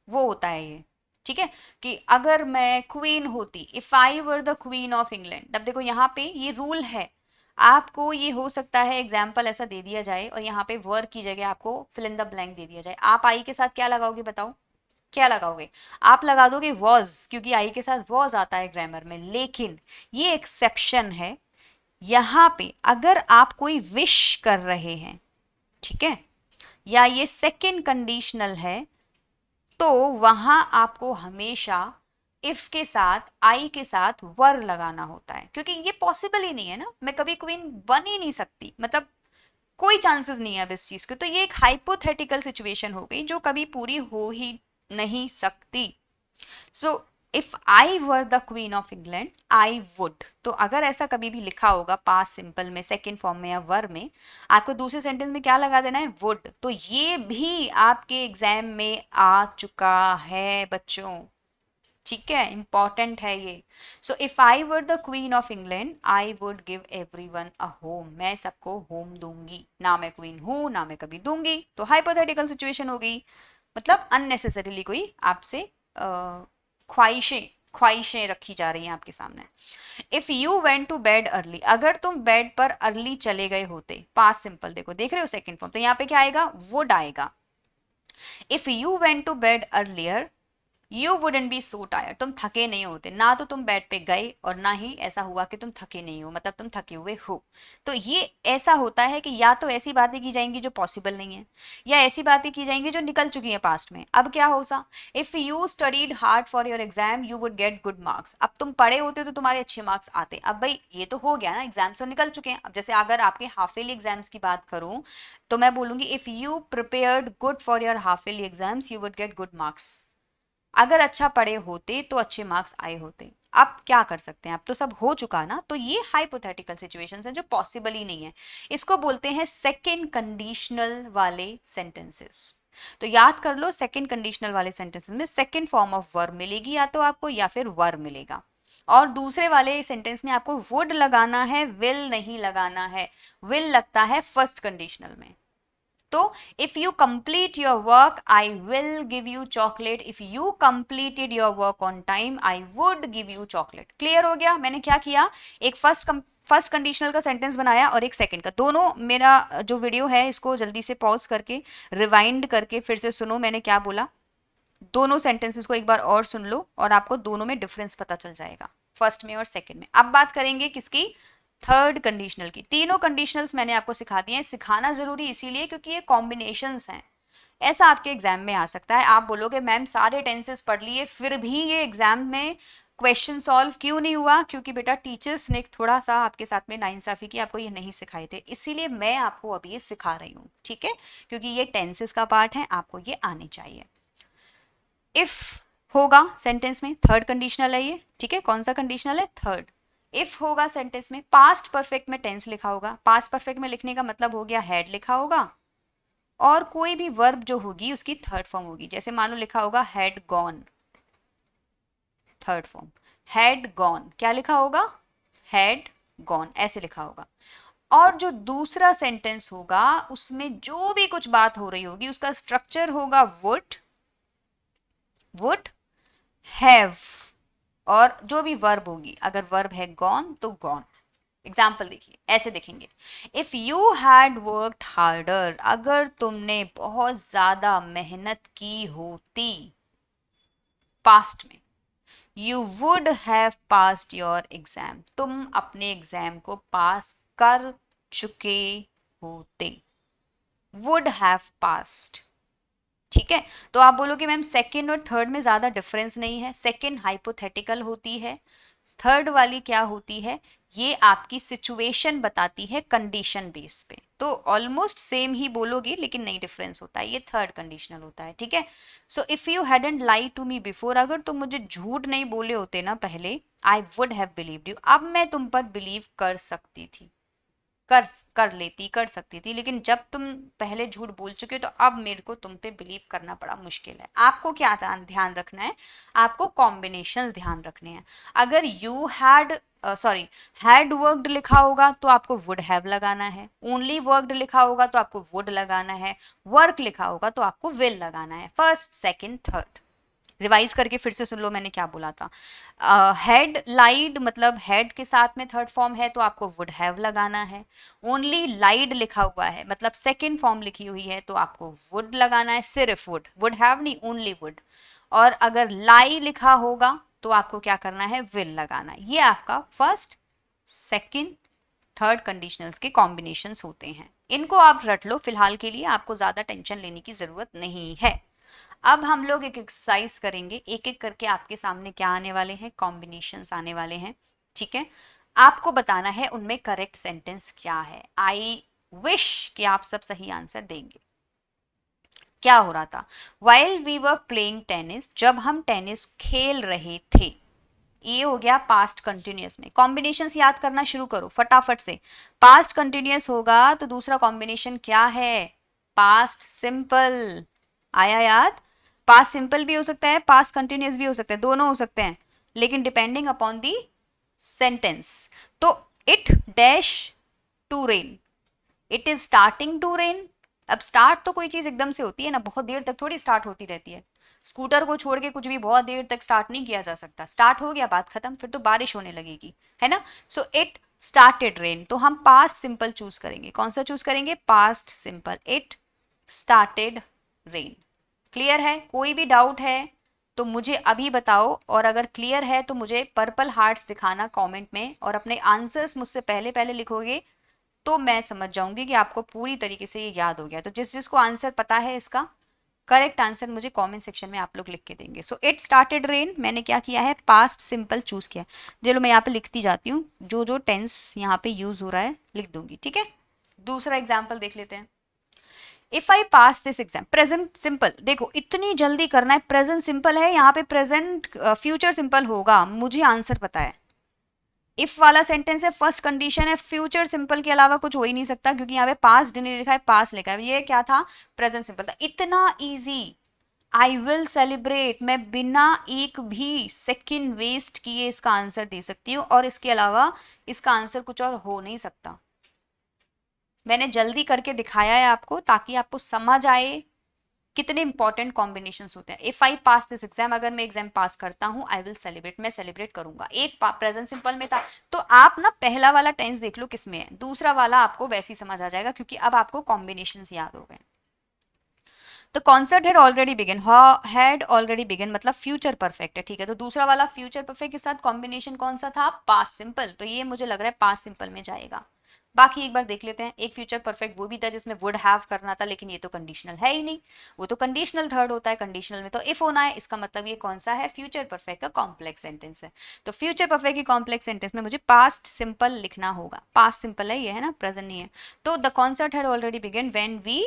Speaker 1: वो होता है ये। ठीक है, कि अगर मैं क्वीन होती, if I were the queen of England. अब देखो यहाँ पे ये रूल है, आपको ये हो सकता है एग्जाम्पल ऐसा दे दिया जाए और यहाँ पे वर की जगह आपको फिल इन द ब्लैंक दे दिया जाए, आप आई के साथ क्या लगाओगे बताओ? क्या लगाओगे? आप लगा दोगे वॉज, क्योंकि आई के साथ वॉज आता है ग्रामर में। लेकिन ये एक्सेप्शन है, यहाँ पे अगर आप कोई विश कर रहे हैं, ठीक है, या ये सेकंड कंडीशनल है, तो वहां आपको हमेशा इफ के साथ आई के साथ वर लगाना होता है, क्योंकि ये पॉसिबल ही नहीं है ना, मैं कभी क्वीन बन ही नहीं सकती, मतलब कोई चांसेस नहीं है अब इस चीज के। तो ये एक हाइपोथेटिकल सिचुएशन हो गई जो कभी पूरी हो ही नहीं सकती। So if I were the queen of England I would, तो अगर ऐसा कभी भी लिखा होगा पास्ट सिंपल में, सेकेंड फॉर्म में या वर में, आपको दूसरे सेंटेंस में क्या लगा देना है? वुड। तो ये भी आपके एग्जाम में आ चुका है बच्चों, ठीक है, इंपॉर्टेंट है ये। So if I were the queen of England I would give everyone a home, मैं सबको होम दूंगी, ना मैं क्वीन हूं ना मैं कभी दूंगी, तो हाइपोथेटिकल सिचुएशन हो गई, मतलब अननेसेसरीली कोई आपसे ख्वाहिशें ख्वाहिशें रखी जा रही हैं आपके सामने। If you went to bed early, अगर तुम बेड पर अर्ली चले गए होते, पास्ट सिंपल देखो, देख रहे हो सेकंड फॉर्म, तो यहाँ पे क्या आएगा? वुड आएगा। If you went to bed earlier you wouldn't be so tired, तुम थके नहीं होते, ना तो तुम बेड पे गए और ना ही ऐसा हुआ कि तुम थके नहीं हो, मतलब तुम थके हुए हो। तो ये ऐसा होता है कि या तो ऐसी बातें की जाएंगी जो पॉसिबल नहीं है, या ऐसी बातें की जाएंगी जो निकल चुकी हैं पास्ट में। अब क्या होगा? If you studied hard for your exam you would get good marks, अब तुम पढ़े होते तो तुम्हारे अच्छे मार्क्स आते। अब भाई ये तो हो गया ना, एग्जाम्स तो निकल चुके हैं। अब जैसे अगर आपके हाफ ईयरली एग्जाम्स की बात करूं, तो मैं बोलूंगी if you prepared good for your half yearly exams you would get good marks. अगर अच्छा पढ़े होते तो अच्छे मार्क्स आए होते। अब क्या कर सकते हैं, अब तो सब हो चुका ना। तो ये हाइपोथेटिकल सिचुएशंस हैं जो पॉसिबल ही नहीं है, इसको बोलते हैं सेकंड कंडीशनल वाले सेंटेंसेस। तो याद कर लो, सेकंड कंडीशनल वाले सेंटेंसेस में सेकंड फॉर्म ऑफ वर्ब मिलेगी या तो आपको, या फिर वर मिलेगा। और दूसरे वाले सेंटेंस में आपको वुड लगाना है, विल नहीं लगाना है। विल लगता है फर्स्ट कंडीशनल में। तो if you complete your work I will give you chocolate, if you completed your work on time I would give you chocolate. Clear हो गया? मैंने क्या किया, एक फर्स्ट कंडीशनल का सेंटेंस बनाया और एक सेकंड का, दोनों। मेरा जो वीडियो है इसको जल्दी से पॉज करके रिवाइंड करके फिर से सुनो, मैंने क्या बोला। दोनों सेंटेंसेस को एक बार और सुन लो और आपको दोनों में डिफरेंस पता चल जाएगा, फर्स्ट में और सेकंड में। अब बात करेंगे किसकी? थर्ड कंडीशनल की। तीनों कंडीशनल्स मैंने आपको सिखा दिए हैं, सिखाना जरूरी इसीलिए क्योंकि ये कॉम्बिनेशंस हैं। ऐसा आपके एग्जाम में आ सकता है, आप बोलोगे मैम सारे टेंसेस पढ़ लिए फिर भी ये एग्जाम में क्वेश्चन सॉल्व क्यों नहीं हुआ? क्योंकि बेटा टीचर्स ने थोड़ा सा आपके साथ में नाइंसाफी की, आपको ये नहीं सिखाए थे, इसीलिए मैं आपको अभी ये सिखा रही हूँ, ठीक है, क्योंकि ये टेंसेस का पार्ट है, आपको ये आने चाहिए। इफ होगा सेंटेंस में, थर्ड कंडीशनल है ये, ठीक है, कौन सा कंडीशनल है? थर्ड। इफ होगा सेंटेंस में, पास्ट परफेक्ट में टेंस लिखा होगा, पास्ट परफेक्ट में लिखने का मतलब हो गया हैड लिखा होगा, और कोई भी वर्ब जो होगी उसकी थर्ड फॉर्म होगी। जैसे मान लो लिखा होगा had gone, third form. Had gone क्या लिखा होगा? हैड गॉन, ऐसे लिखा होगा। और जो दूसरा सेंटेंस होगा उसमें जो भी कुछ बात हो रही होगी उसका स्ट्रक्चर होगा वुड हैव, और जो भी वर्ब होगी, अगर वर्ब है गॉन तो गॉन। एग्जाम्पल देखिए, ऐसे देखेंगे, if you had worked harder, अगर तुमने बहुत ज्यादा मेहनत की होती पास्ट में, you would have passed your exam, तुम अपने एग्जाम को पास कर चुके होते, वुड हैव पास्ड। ठीक है, तो आप बोलोगे मैम सेकंड और थर्ड में ज्यादा डिफरेंस नहीं है, सेकंड हाइपोथेटिकल होती है, थर्ड वाली क्या होती है? ये आपकी सिचुएशन बताती है कंडीशन बेस पे, तो ऑलमोस्ट सेम ही बोलोगे लेकिन नहीं डिफरेंस होता है, ये थर्ड कंडीशनल होता है, ठीक है। So if you hadn't lied to me before, अगर तुम मुझे झूठ नहीं बोले होते ना पहले, I would have believed you, अब मैं तुम पर बिलीव कर सकती थी। कर कर लेती, कर सकती थी, लेकिन जब तुम पहले झूठ बोल चुके हो तो अब मेरे को तुम पे बिलीव करना बड़ा मुश्किल है। आपको क्या ध्यान ध्यान रखना है, आपको कॉम्बिनेशंस ध्यान रखने हैं। अगर you had sorry had worked लिखा होगा तो आपको वुड हैव लगाना है, ओनली वर्कड लिखा होगा तो आपको वुड लगाना है, वर्क लिखा होगा तो आपको विल लगाना है। First, second, third. रिवाइज करके फिर से सुन लो मैंने क्या बोला था। हैड लाइड मतलब हैड के साथ में थर्ड फॉर्म है तो आपको वुड हैव लगाना है। ओनली लाइड लिखा हुआ है मतलब सेकंड फॉर्म लिखी हुई है तो आपको वुड लगाना है, सिर्फ वुड, वुड हैव नहीं, ओनली वुड। और अगर लाई लिखा होगा तो आपको क्या करना है, विल लगाना है। ये आपका फर्स्ट, सेकंड, थर्ड कंडीशनल्स के कॉम्बिनेशंस होते हैं। इनको आप रट लो, फिलहाल के लिए आपको ज्यादा टेंशन लेने की जरूरत नहीं है। अब हम लोग एक एक्सरसाइज करेंगे, एक एक करके आपके सामने क्या आने वाले हैं, कॉम्बिनेशंस आने वाले हैं। ठीक है, आपको बताना है उनमें करेक्ट सेंटेंस क्या है। आई विश कि आप सब सही आंसर देंगे। क्या हो रहा था, while we were playing tennis, जब हम टेनिस खेल रहे थे। ये हो गया पास्ट कंटिन्यूअस में। कॉम्बिनेशंस याद करना शुरू करो फटाफट से। पास्ट कंटिन्यूअस होगा तो दूसरा कॉम्बिनेशन क्या है, पास्ट सिंपल। आया याद, पास्ट सिंपल भी हो सकता है, पास्ट कंटिन्यूअस भी हो सकता है, दोनों हो सकते हैं, लेकिन डिपेंडिंग अपॉन दी सेंटेंस। तो it dash to rain, it is starting to rain. अब स्टार्ट तो कोई चीज एकदम से होती है ना, बहुत देर तक थोड़ी स्टार्ट होती रहती है। स्कूटर को छोड़ के कुछ भी बहुत देर तक स्टार्ट नहीं किया जा सकता। स्टार्ट हो गया बात खत्म, फिर तो बारिश होने लगेगी, है ना। सो इट स्टार्टेड रेन, तो हम पास्ट सिंपल चूज करेंगे। कौन सा चूज करेंगे, past simple, it started rain. Clear है, कोई भी डाउट है तो मुझे अभी बताओ, और अगर क्लियर है तो मुझे पर्पल हार्ट्स दिखाना कमेंट में, और अपने आंसर्स मुझसे पहले पहले लिखोगे तो मैं समझ जाऊंगी कि आपको पूरी तरीके से ये याद हो गया। तो जिस जिसको आंसर पता है इसका करेक्ट आंसर मुझे कमेंट सेक्शन में आप लोग लिख के देंगे। सो इट स्टार्टेड रेन, मैंने क्या किया है, पास्ट सिंपल चूज किया। चलो मैं यहाँ पे लिखती जाती हूँ, जो जो टेंस यहाँ पे यूज हो रहा है लिख दूंगी, ठीक है। दूसरा एग्जाम्पल देख लेते हैं। If I pass this exam, present simple, देखो इतनी जल्दी करना है, प्रेजेंट सिंपल है, यहाँ पे प्रेजेंट फ्यूचर सिंपल होगा, मुझे आंसर पता है। इफ वाला सेंटेंस है, फर्स्ट कंडीशन है, फ्यूचर सिंपल के अलावा कुछ हो ही नहीं सकता, क्योंकि यहाँ पे पास्ट नहीं लिखा है, पास लिखा है। ये क्या था, प्रेजेंट सिंपल था। इतना इजी, आई विल सेलिब्रेट, मैं बिना एक भी सेकंड वेस्ट किए इसका आंसर दे सकती हूँ, और इसके अलावा इसका आंसर कुछ और हो नहीं सकता। मैंने जल्दी करके दिखाया है आपको ताकि आपको समझ आए कितने इंपॉर्टेंट कॉम्बिनेशंस होते हैं। If I pass this exam, अगर मैं एग्जाम पास करता हूं, आई विल सेलिब्रेट, मैं सेलिब्रेट करूंगा। एक प्रेजेंट सिंपल में था, तो आप ना पहला वाला टेंस देख लो किसमें है, दूसरा वाला आपको वैसे ही समझ आ जाएगा, क्योंकि अब आपको कॉम्बिनेशंस याद हो गए। तो concert had already begin, had already begin मतलब फ्यूचर परफेक्ट है, ठीक है। तो दूसरा वाला फ्यूचर परफेक्ट के साथ कॉम्बिनेशन कौन सा था, पास्ट सिंपल, तो ये मुझे लग रहा है पास्ट सिंपल में जाएगा। बाकी एक बार देख लेते हैं। एक फ्यूचर परफेक्ट वो भी था जिसमें वुड हैव करना था, लेकिन ये तो कंडीशनल है ही नहीं, वो तो कंडीशनल थर्ड होता है, कंडीशनल में तो इफ होना है। इसका मतलब ये कौन सा है, फ्यूचर परफेक्ट का कॉम्प्लेक्स सेंटेंस है। तो फ्यूचर परफेक्ट की कॉम्प्लेक्स सेंटेंस में मुझे पास्ट सिंपल लिखना होगा। पास्ट सिंपल है ये, है ना, प्रेजेंट नहीं है। तो the concert had already begin when we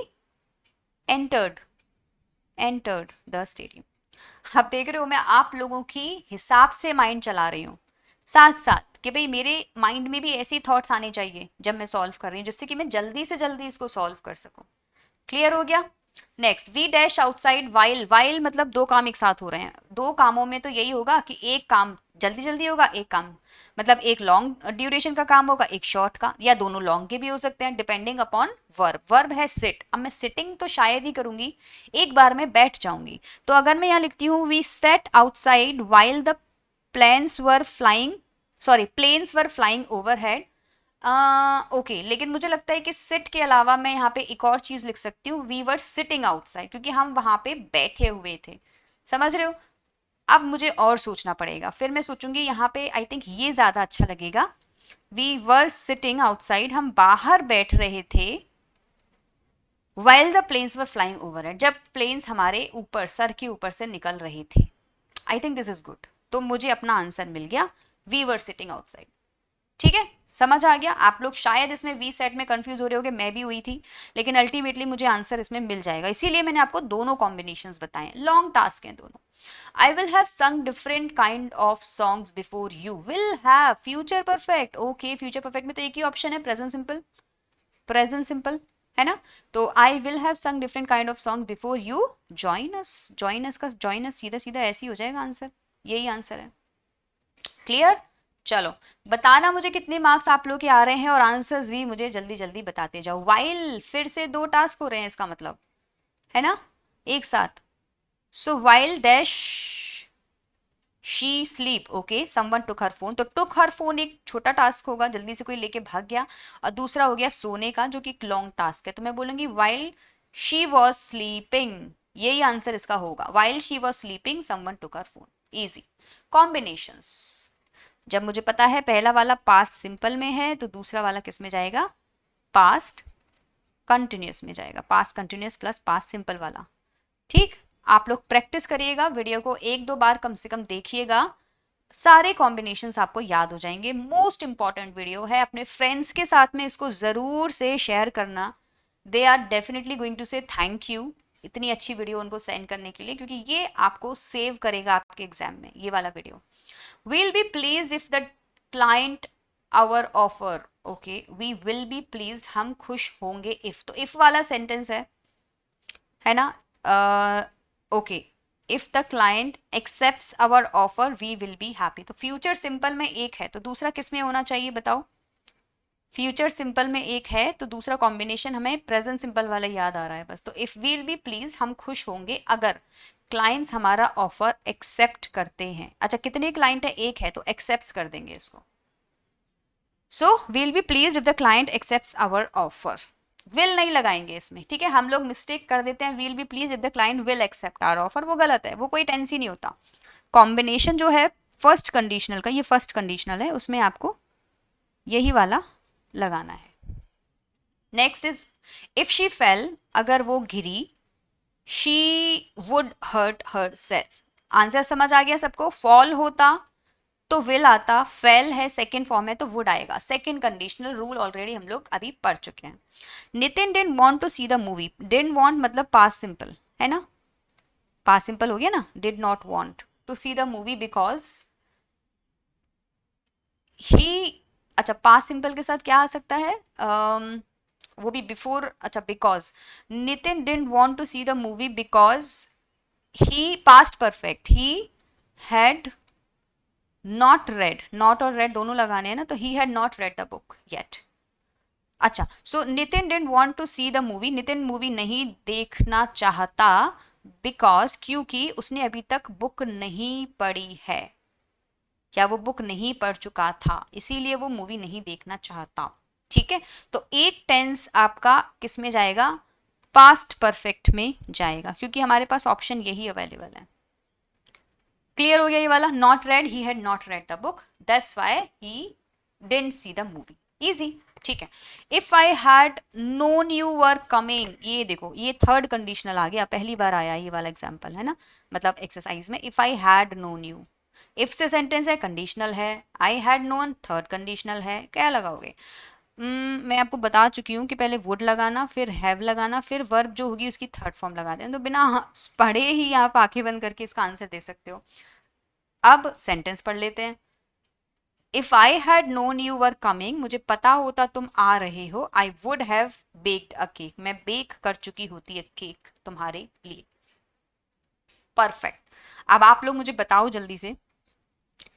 Speaker 1: entered the stadium. अब देख रहे हो मैं आप लोगों की हिसाब से माइंड चला रही हूँ साथ साथ, कि भाई मेरे माइंड में भी ऐसी थॉट्स आने चाहिए जब मैं सॉल्व कर रही हूँ, जिससे कि मैं जल्दी से जल्दी इसको सॉल्व कर सकूं। क्लियर हो गया। Next, we dash outside while, while मतलब दो काम एक साथ हो रहे हैं। दो कामों में तो यही होगा कि एक काम जल्दी जल्दी होगा, एक काम मतलब एक लॉन्ग ड्यूरेशन का काम होगा, एक शॉर्ट का, या दोनों लॉन्ग के भी हो सकते हैं, डिपेंडिंग अपॉन वर्ब। वर्ब है सिट, अब मैं सिटिंग तो शायद ही करूंगी, एक बार में बैठ जाऊंगी। तो अगर मैं यहाँ लिखती हूँ we set outside while the planes were flying, sorry planes were flying overhead. Okay, लेकिन मुझे लगता है कि सिट के अलावा मैं यहाँ पे एक और चीज लिख सकती हूँ, वी वर सिटिंग आउटसाइड, क्योंकि हम वहां पे बैठे हुए थे। समझ रहे हो। अब मुझे और सोचना पड़ेगा, फिर मैं सोचूंगी यहाँ पे, आई थिंक ये ज्यादा अच्छा लगेगा। वी वर सिटिंग आउटसाइड, हम बाहर बैठ रहे थे, while the planes were flying overhead, जब प्लेन्स हमारे ऊपर सर के ऊपर से निकल रहे थे। I think this is good, तो मुझे अपना आंसर मिल गया, वी वर सिटिंग आउटसाइड। ठीक है, समझ आ गया। आप लोग शायद इसमें वी सेट में कंफ्यूज हो रहे होगे, मैं भी हुई थी, लेकिन अल्टीमेटली मुझे आंसर इसमें मिल जाएगा, इसीलिए मैंने आपको दोनों कॉम्बिनेशंस बताए। लॉन्ग टास्क हैं दोनों। आई विल हैव संग different kind of songs before you, will have future perfect, okay future perfect में तो एक ही ऑप्शन है, प्रेजेंट सिंपल। प्रेजेंट सिंपल है ना। तो आई विल हैव संग different kind of songs before you join us का जॉइन अस सीधा सीधा ऐसे ही हो जाएगा आंसर, यही आंसर है। क्लियर? चलो बताना मुझे कितने मार्क्स आप लोग के आ रहे हैं और आंसर्स भी मुझे जल्दी जल्दी बताते जाओ। वाइल फिर से 2 टास्क हो रहे हैं इसका मतलब, है ना, एक साथ। So while dash she sleep, okay someone took her phone, तो टुक हर फोन एक छोटा टास्क होगा, जल्दी से कोई लेके भाग गया, और दूसरा हो गया सोने का जो कि एक लॉन्ग टास्क है। तो मैं बोलूंगी वाइल शी वॉज स्लीपिंग, यही आंसर इसका होगा, while she was sleeping someone took her phone. Easy combinations, जब मुझे पता है पहला वाला पास्ट सिंपल में है तो दूसरा वाला किस में जाएगा, पास्ट कंटिन्यूस में जाएगा, past continuous plus past simple वाला। ठीक, आप लोग प्रैक्टिस करिएगा, वीडियो को 1-2 बार कम से कम देखिएगा, सारे कॉम्बिनेशंस आपको याद हो जाएंगे। मोस्ट इंपॉर्टेंट वीडियो है, अपने फ्रेंड्स के साथ में इसको जरूर से शेयर करना, they are definitely going to say thank you इतनी अच्छी वीडियो उनको सेंड करने के लिए, क्योंकि ये आपको सेव करेगा आपके एग्जाम में ये वाला video. We'll be pleased if the client our offer, okay, we will be pleased, हम खुश होंगे if, तो if वाला सेंटेंस है ना, okay, if the client accepts our offer we will be happy, तो फ्यूचर सिंपल में एक है तो दूसरा किस में होना चाहिए बताओ, फ्यूचर सिंपल में एक है तो दूसरा कॉम्बिनेशन हमें प्रेजेंट सिंपल वाला याद आ रहा है बस। तो इफ वील बी प्लीज, हम खुश होंगे अगर क्लाइंट्स हमारा ऑफर एक्सेप्ट करते हैं। अच्छा कितने क्लाइंट है, एक है, तो एक्सेप्ट कर देंगे इसको। So we'll be please if the client accepts our offer, will नहीं लगाएंगे इसमें, ठीक है, हम लोग मिस्टेक कर देते हैं, we'll be please if the client will accept our offer, वो गलत है, वो कोई टेंस ही नहीं होता। कॉम्बिनेशन जो है फर्स्ट कंडीशनल का, ये फर्स्ट कंडीशनल है, उसमें आपको यही वाला लगाना है। Next is if she fell, अगर वो गिरी, she would hurt herself. Answer समझ आ गया सबको, फॉल होता तो विल आता, फेल है सेकेंड फॉर्म है तो वुड आएगा, सेकेंड कंडीशनल रूल ऑलरेडी हम लोग अभी पढ़ चुके हैं। Nitin didn't want to see the movie, didn't want मतलब पास्ट सिंपल है ना, पास्ट सिंपल हो गया ना, did not want to see the movie because he, अच्छा पास्ट सिंपल के साथ क्या आ सकता है, वो भी बिफोर, अच्छा because, Nitin didn't want to see the movie because he, past perfect, he had not read, not और रेड दोनों लगाने हैं ना, तो he had not read the book yet. अच्छा so Nitin didn't want to see the movie, Nitin movie नहीं देखना चाहता बिकॉज, क्योंकि उसने अभी तक बुक नहीं पढ़ी है, या वो बुक नहीं पढ़ चुका था इसीलिए वो मूवी नहीं देखना चाहता। ठीक है, तो एक टेंस आपका किस में जाएगा, पास्ट परफेक्ट में जाएगा, क्योंकि हमारे पास ऑप्शन यही अवेलेबल है। क्लियर हो गया ये वाला, not red, he had not read the book, that's why he didn't see the movie, easy. ठीक है, if I had known you were coming, ये देखो ये थर्ड कंडीशनल आ गया, पहली बार आया ये वाला एग्जांपल है ना, मतलब एक्सरसाइज में, if I had known you, if से सेंटेंस है, कंडीशनल है, I had known third conditional है, क्या लगाओगे? मैं आपको बता चुकी हूँ कि पहले वुड लगाना, फिर हैव लगाना, फिर वर्ब जो होगी उसकी थर्ड फॉर्म लगा देना, तो बिना पढ़े ही आप आंखें बंद करके इसका आंसर दे सकते हो। अब सेंटेंस पढ़ लेते हैं। If I had known you were coming, मुझे पता होता तुम आ रहे हो, आई would have baked a cake, मैं बेक कर चुकी होती है केक तुम्हारे लिए। परफेक्ट। अब आप लोग मुझे बताओ जल्दी से,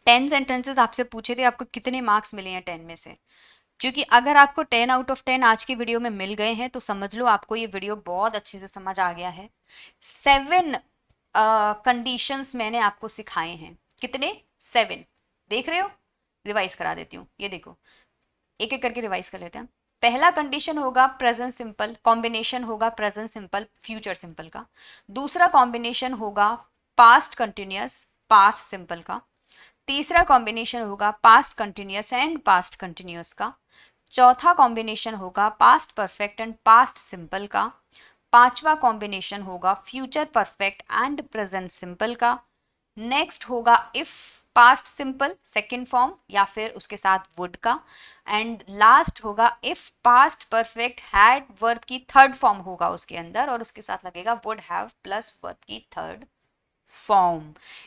Speaker 1: 10 सेंटेंसेस आपसे पूछे थे, आपको कितने मार्क्स मिले हैं 10 में से? क्योंकि अगर आपको 10 आउट ऑफ 10 आज की वीडियो में मिल गए हैं तो समझ लो आपको ये वीडियो बहुत अच्छे से समझ आ गया है। 7 कंडीशंस मैंने आपको सिखाए हैं, कितने? 7, देख रहे हो? रिवाइज करा देती हूँ, ये देखो एक एक करके रिवाइज कर लेते हैं। पहला कंडीशन होगा प्रेजेंट सिंपल, कॉम्बिनेशन होगा प्रेजेंट सिंपल फ्यूचर सिंपल का। दूसरा कॉम्बिनेशन होगा पास्ट कंटिन्यूअस पास्ट सिंपल का। तीसरा कॉम्बिनेशन होगा past continuous and past continuous का। चौथा कॉम्बिनेशन होगा past perfect and past simple का। पांचवा कॉम्बिनेशन होगा future perfect and present simple का। नेक्स्ट होगा if past simple second form या फिर उसके साथ वुड का। एंड लास्ट होगा if past perfect had verb की थर्ड फॉर्म होगा उसके अंदर और उसके साथ लगेगा वुड हैव प्लस वर्ब की थर्ड फॉर्म।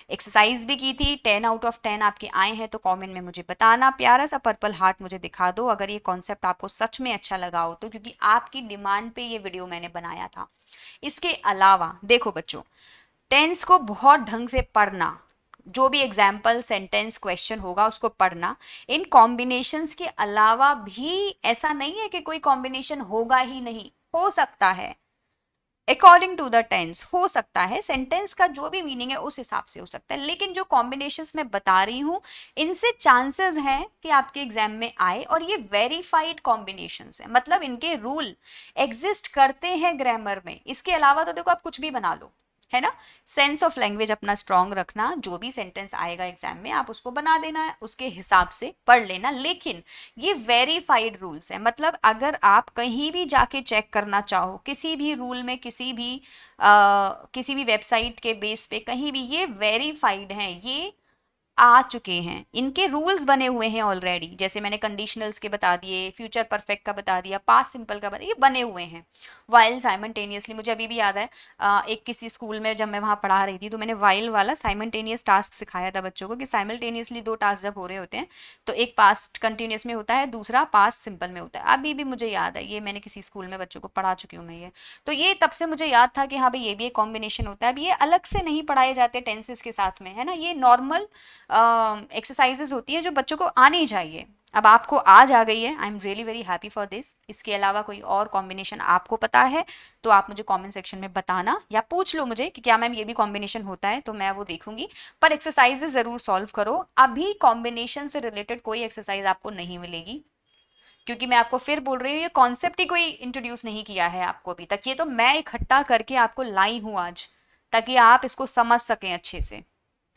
Speaker 1: एक्सरसाइज भी की थी, 10 आउट ऑफ 10 आपके आए हैं तो कमेंट में मुझे बताना, प्यारा सा पर्पल हार्ट मुझे दिखा दो अगर ये कॉन्सेप्ट आपको सच में अच्छा लगा हो तो, क्योंकि आपकी डिमांड पे ये वीडियो मैंने बनाया था। इसके अलावा देखो बच्चों, टेंस को बहुत ढंग से पढ़ना, जो भी एग्जाम्पल सेंटेंस क्वेश्चन होगा उसको पढ़ना। इन कॉम्बिनेशंस के अलावा भी ऐसा नहीं है कि कोई कॉम्बिनेशन होगा ही नहीं, हो सकता है अकॉर्डिंग टू द टेंस, हो सकता है सेंटेंस का जो भी मीनिंग है उस हिसाब से हो सकता है, लेकिन जो कॉम्बिनेशंस मैं बता रही हूं इनसे चांसेस हैं कि आपके एग्जाम में आए, और ये वेरीफाइड कॉम्बिनेशंस है, मतलब इनके रूल एग्जिस्ट करते हैं ग्रामर में। इसके अलावा तो देखो आप कुछ भी बना लो, है ना। सेंस ऑफ लैंग्वेज अपना स्ट्रांग रखना, जो भी सेंटेंस आएगा एग्जाम में आप उसको बना देना है, उसके हिसाब से पढ़ लेना, लेकिन ये वेरीफाइड रूल्स है। मतलब अगर आप कहीं भी जाके चेक करना चाहो किसी भी रूल में, किसी भी वेबसाइट के बेस पे कहीं भी, ये वेरीफाइड हैं, ये आ चुके हैं, इनके रूल्स बने हुए हैं ऑलरेडी। जैसे मैंने कंडीशनल्स के बता दिए, फ्यूचर परफेक्ट का बता दिया, पास्ट सिंपल का बता दिया, ये बने हुए हैं। वाइल साइमल्टेनियसली, मुझे अभी भी याद है एक किसी स्कूल में जब मैं वहाँ पढ़ा रही थी तो मैंने वाइल वाला साइमल्टेनियस टास्क सिखाया था बच्चों को, कि साइमल्टेनियसली दो टास्क जब हो रहे होते हैं तो एक पास्ट कंटिन्यूस में होता है, दूसरा पास्ट सिंपल में होता है। अभी भी मुझे याद है, ये मैंने किसी स्कूल में बच्चों को पढ़ा चुकी हूँ मैं ये, तो ये तब से मुझे याद था कि हाँ भाई ये भी एक कॉम्बिनेशन होता है। अब ये अलग से नहीं पढ़ाए जाते टेंसेस के साथ में, है ना, ये नॉर्मल एक्सरसाइजेज होती हैं जो बच्चों को आनी चाहिए। अब आपको आज आ गई है, I am really very happy for this. इसके अलावा कोई और कॉम्बिनेशन आपको पता है तो आप मुझे कमेंट सेक्शन में बताना, या पूछ लो मुझे कि क्या मैम ये भी कॉम्बिनेशन होता है, तो मैं वो देखूंगी। पर एक्सरसाइजेज जरूर सॉल्व करो। अभी कॉम्बिनेशन से रिलेटेड कोई एक्सरसाइज आपको नहीं मिलेगी, क्योंकि मैं आपको फिर बोल रही हूँ ये कॉन्सेप्ट ही कोई इंट्रोड्यूस नहीं किया है आपको अभी तक, ये तो मैं इकट्ठा करके आपको लाई हूँ आज, ताकि आप इसको समझ सकें अच्छे से,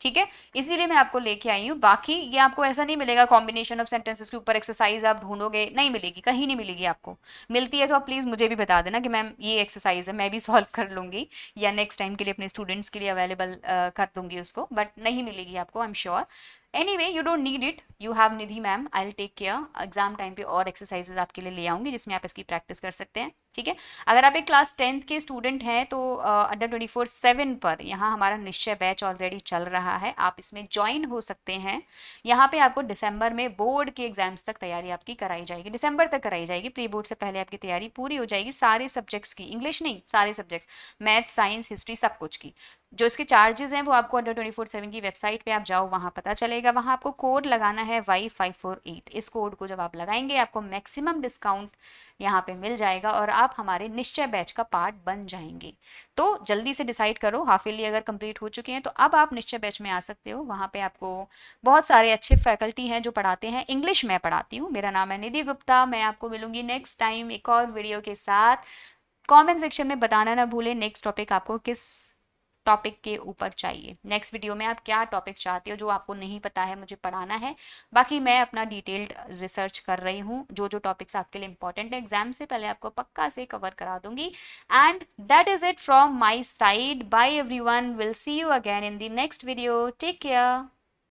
Speaker 1: ठीक है। इसीलिए मैं आपको लेके आई हूँ। बाकी ये आपको ऐसा नहीं मिलेगा कॉम्बिनेशन ऑफ सेंटेंसेस के ऊपर एक्सरसाइज आप ढूंढोगे, नहीं मिलेगी, कहीं नहीं मिलेगी आपको। मिलती है तो आप प्लीज़ मुझे भी बता देना कि मैम ये एक्सरसाइज है, मैं भी सॉल्व कर लूंगी, या नेक्स्ट टाइम के लिए अपने स्टूडेंट्स के लिए अवेलेबल कर दूंगी उसको, बट नहीं मिलेगी आपको, I am sure. Anyway you don't need it, you have Nidhi ma'am, I will take care. Exam time पे और एक्सरसाइजेज आपके लिए ले आऊंगी जिसमें आप इसकी प्रैक्टिस कर सकते हैं, ठीक है। अगर आप एक क्लास 10th के स्टूडेंट हैं तो Under 24/7 पर यहाँ हमारा निश्चय बैच ऑलरेडी चल रहा है, आप इसमें ज्वाइन हो सकते हैं। यहाँ पे आपको दिसंबर में बोर्ड के एग्जाम्स तक तैयारी आपकी कराई जाएगी, दिसंबर तक कराई जाएगी, प्री बोर्ड से पहले आपकी तैयारी पूरी हो जाएगी सारे सब्जेक्ट्स की, इंग्लिश नहीं सारे सब्जेक्ट्स, मैथ साइंस हिस्ट्री सब कुछ की। जो इसके चार्जेस हैं वो आपको Under 24/7 की वेबसाइट पे आप जाओ वहाँ पता चलेगा। वहाँ आपको कोड लगाना है Y548, इस कोड को जब आप लगाएंगे आपको मैक्सिमम डिस्काउंट यहाँ पे मिल जाएगा और आप हमारे निश्चय बैच का पार्ट बन जाएंगे। तो जल्दी से डिसाइड करो, हाफ ईयरली अगर कंप्लीट हो चुके हैं तो अब आप निश्चय बैच में आ सकते हो। वहाँ पे आपको बहुत सारे अच्छे फैकल्टी हैं जो पढ़ाते हैं, इंग्लिश मैं पढ़ाती हूँ, मेरा नाम है निधि गुप्ता। मैं आपको मिलूंगी नेक्स्ट टाइम एक और वीडियो के साथ। कमेंट सेक्शन में बताना ना भूलें नेक्स्ट टॉपिक आपको किस टॉपिक के ऊपर चाहिए, नेक्स्ट वीडियो में आप क्या टॉपिक चाहते हो जो आपको नहीं पता है मुझे पढ़ाना है। बाकी मैं अपना डिटेल्ड रिसर्च कर रही हूँ, जो जो टॉपिक्स आपके लिए इंपॉर्टेंट है एग्जाम से पहले आपको पक्का से कवर करा दूंगी। And that is it from my side, bye everyone, will see you again in the next video, take care.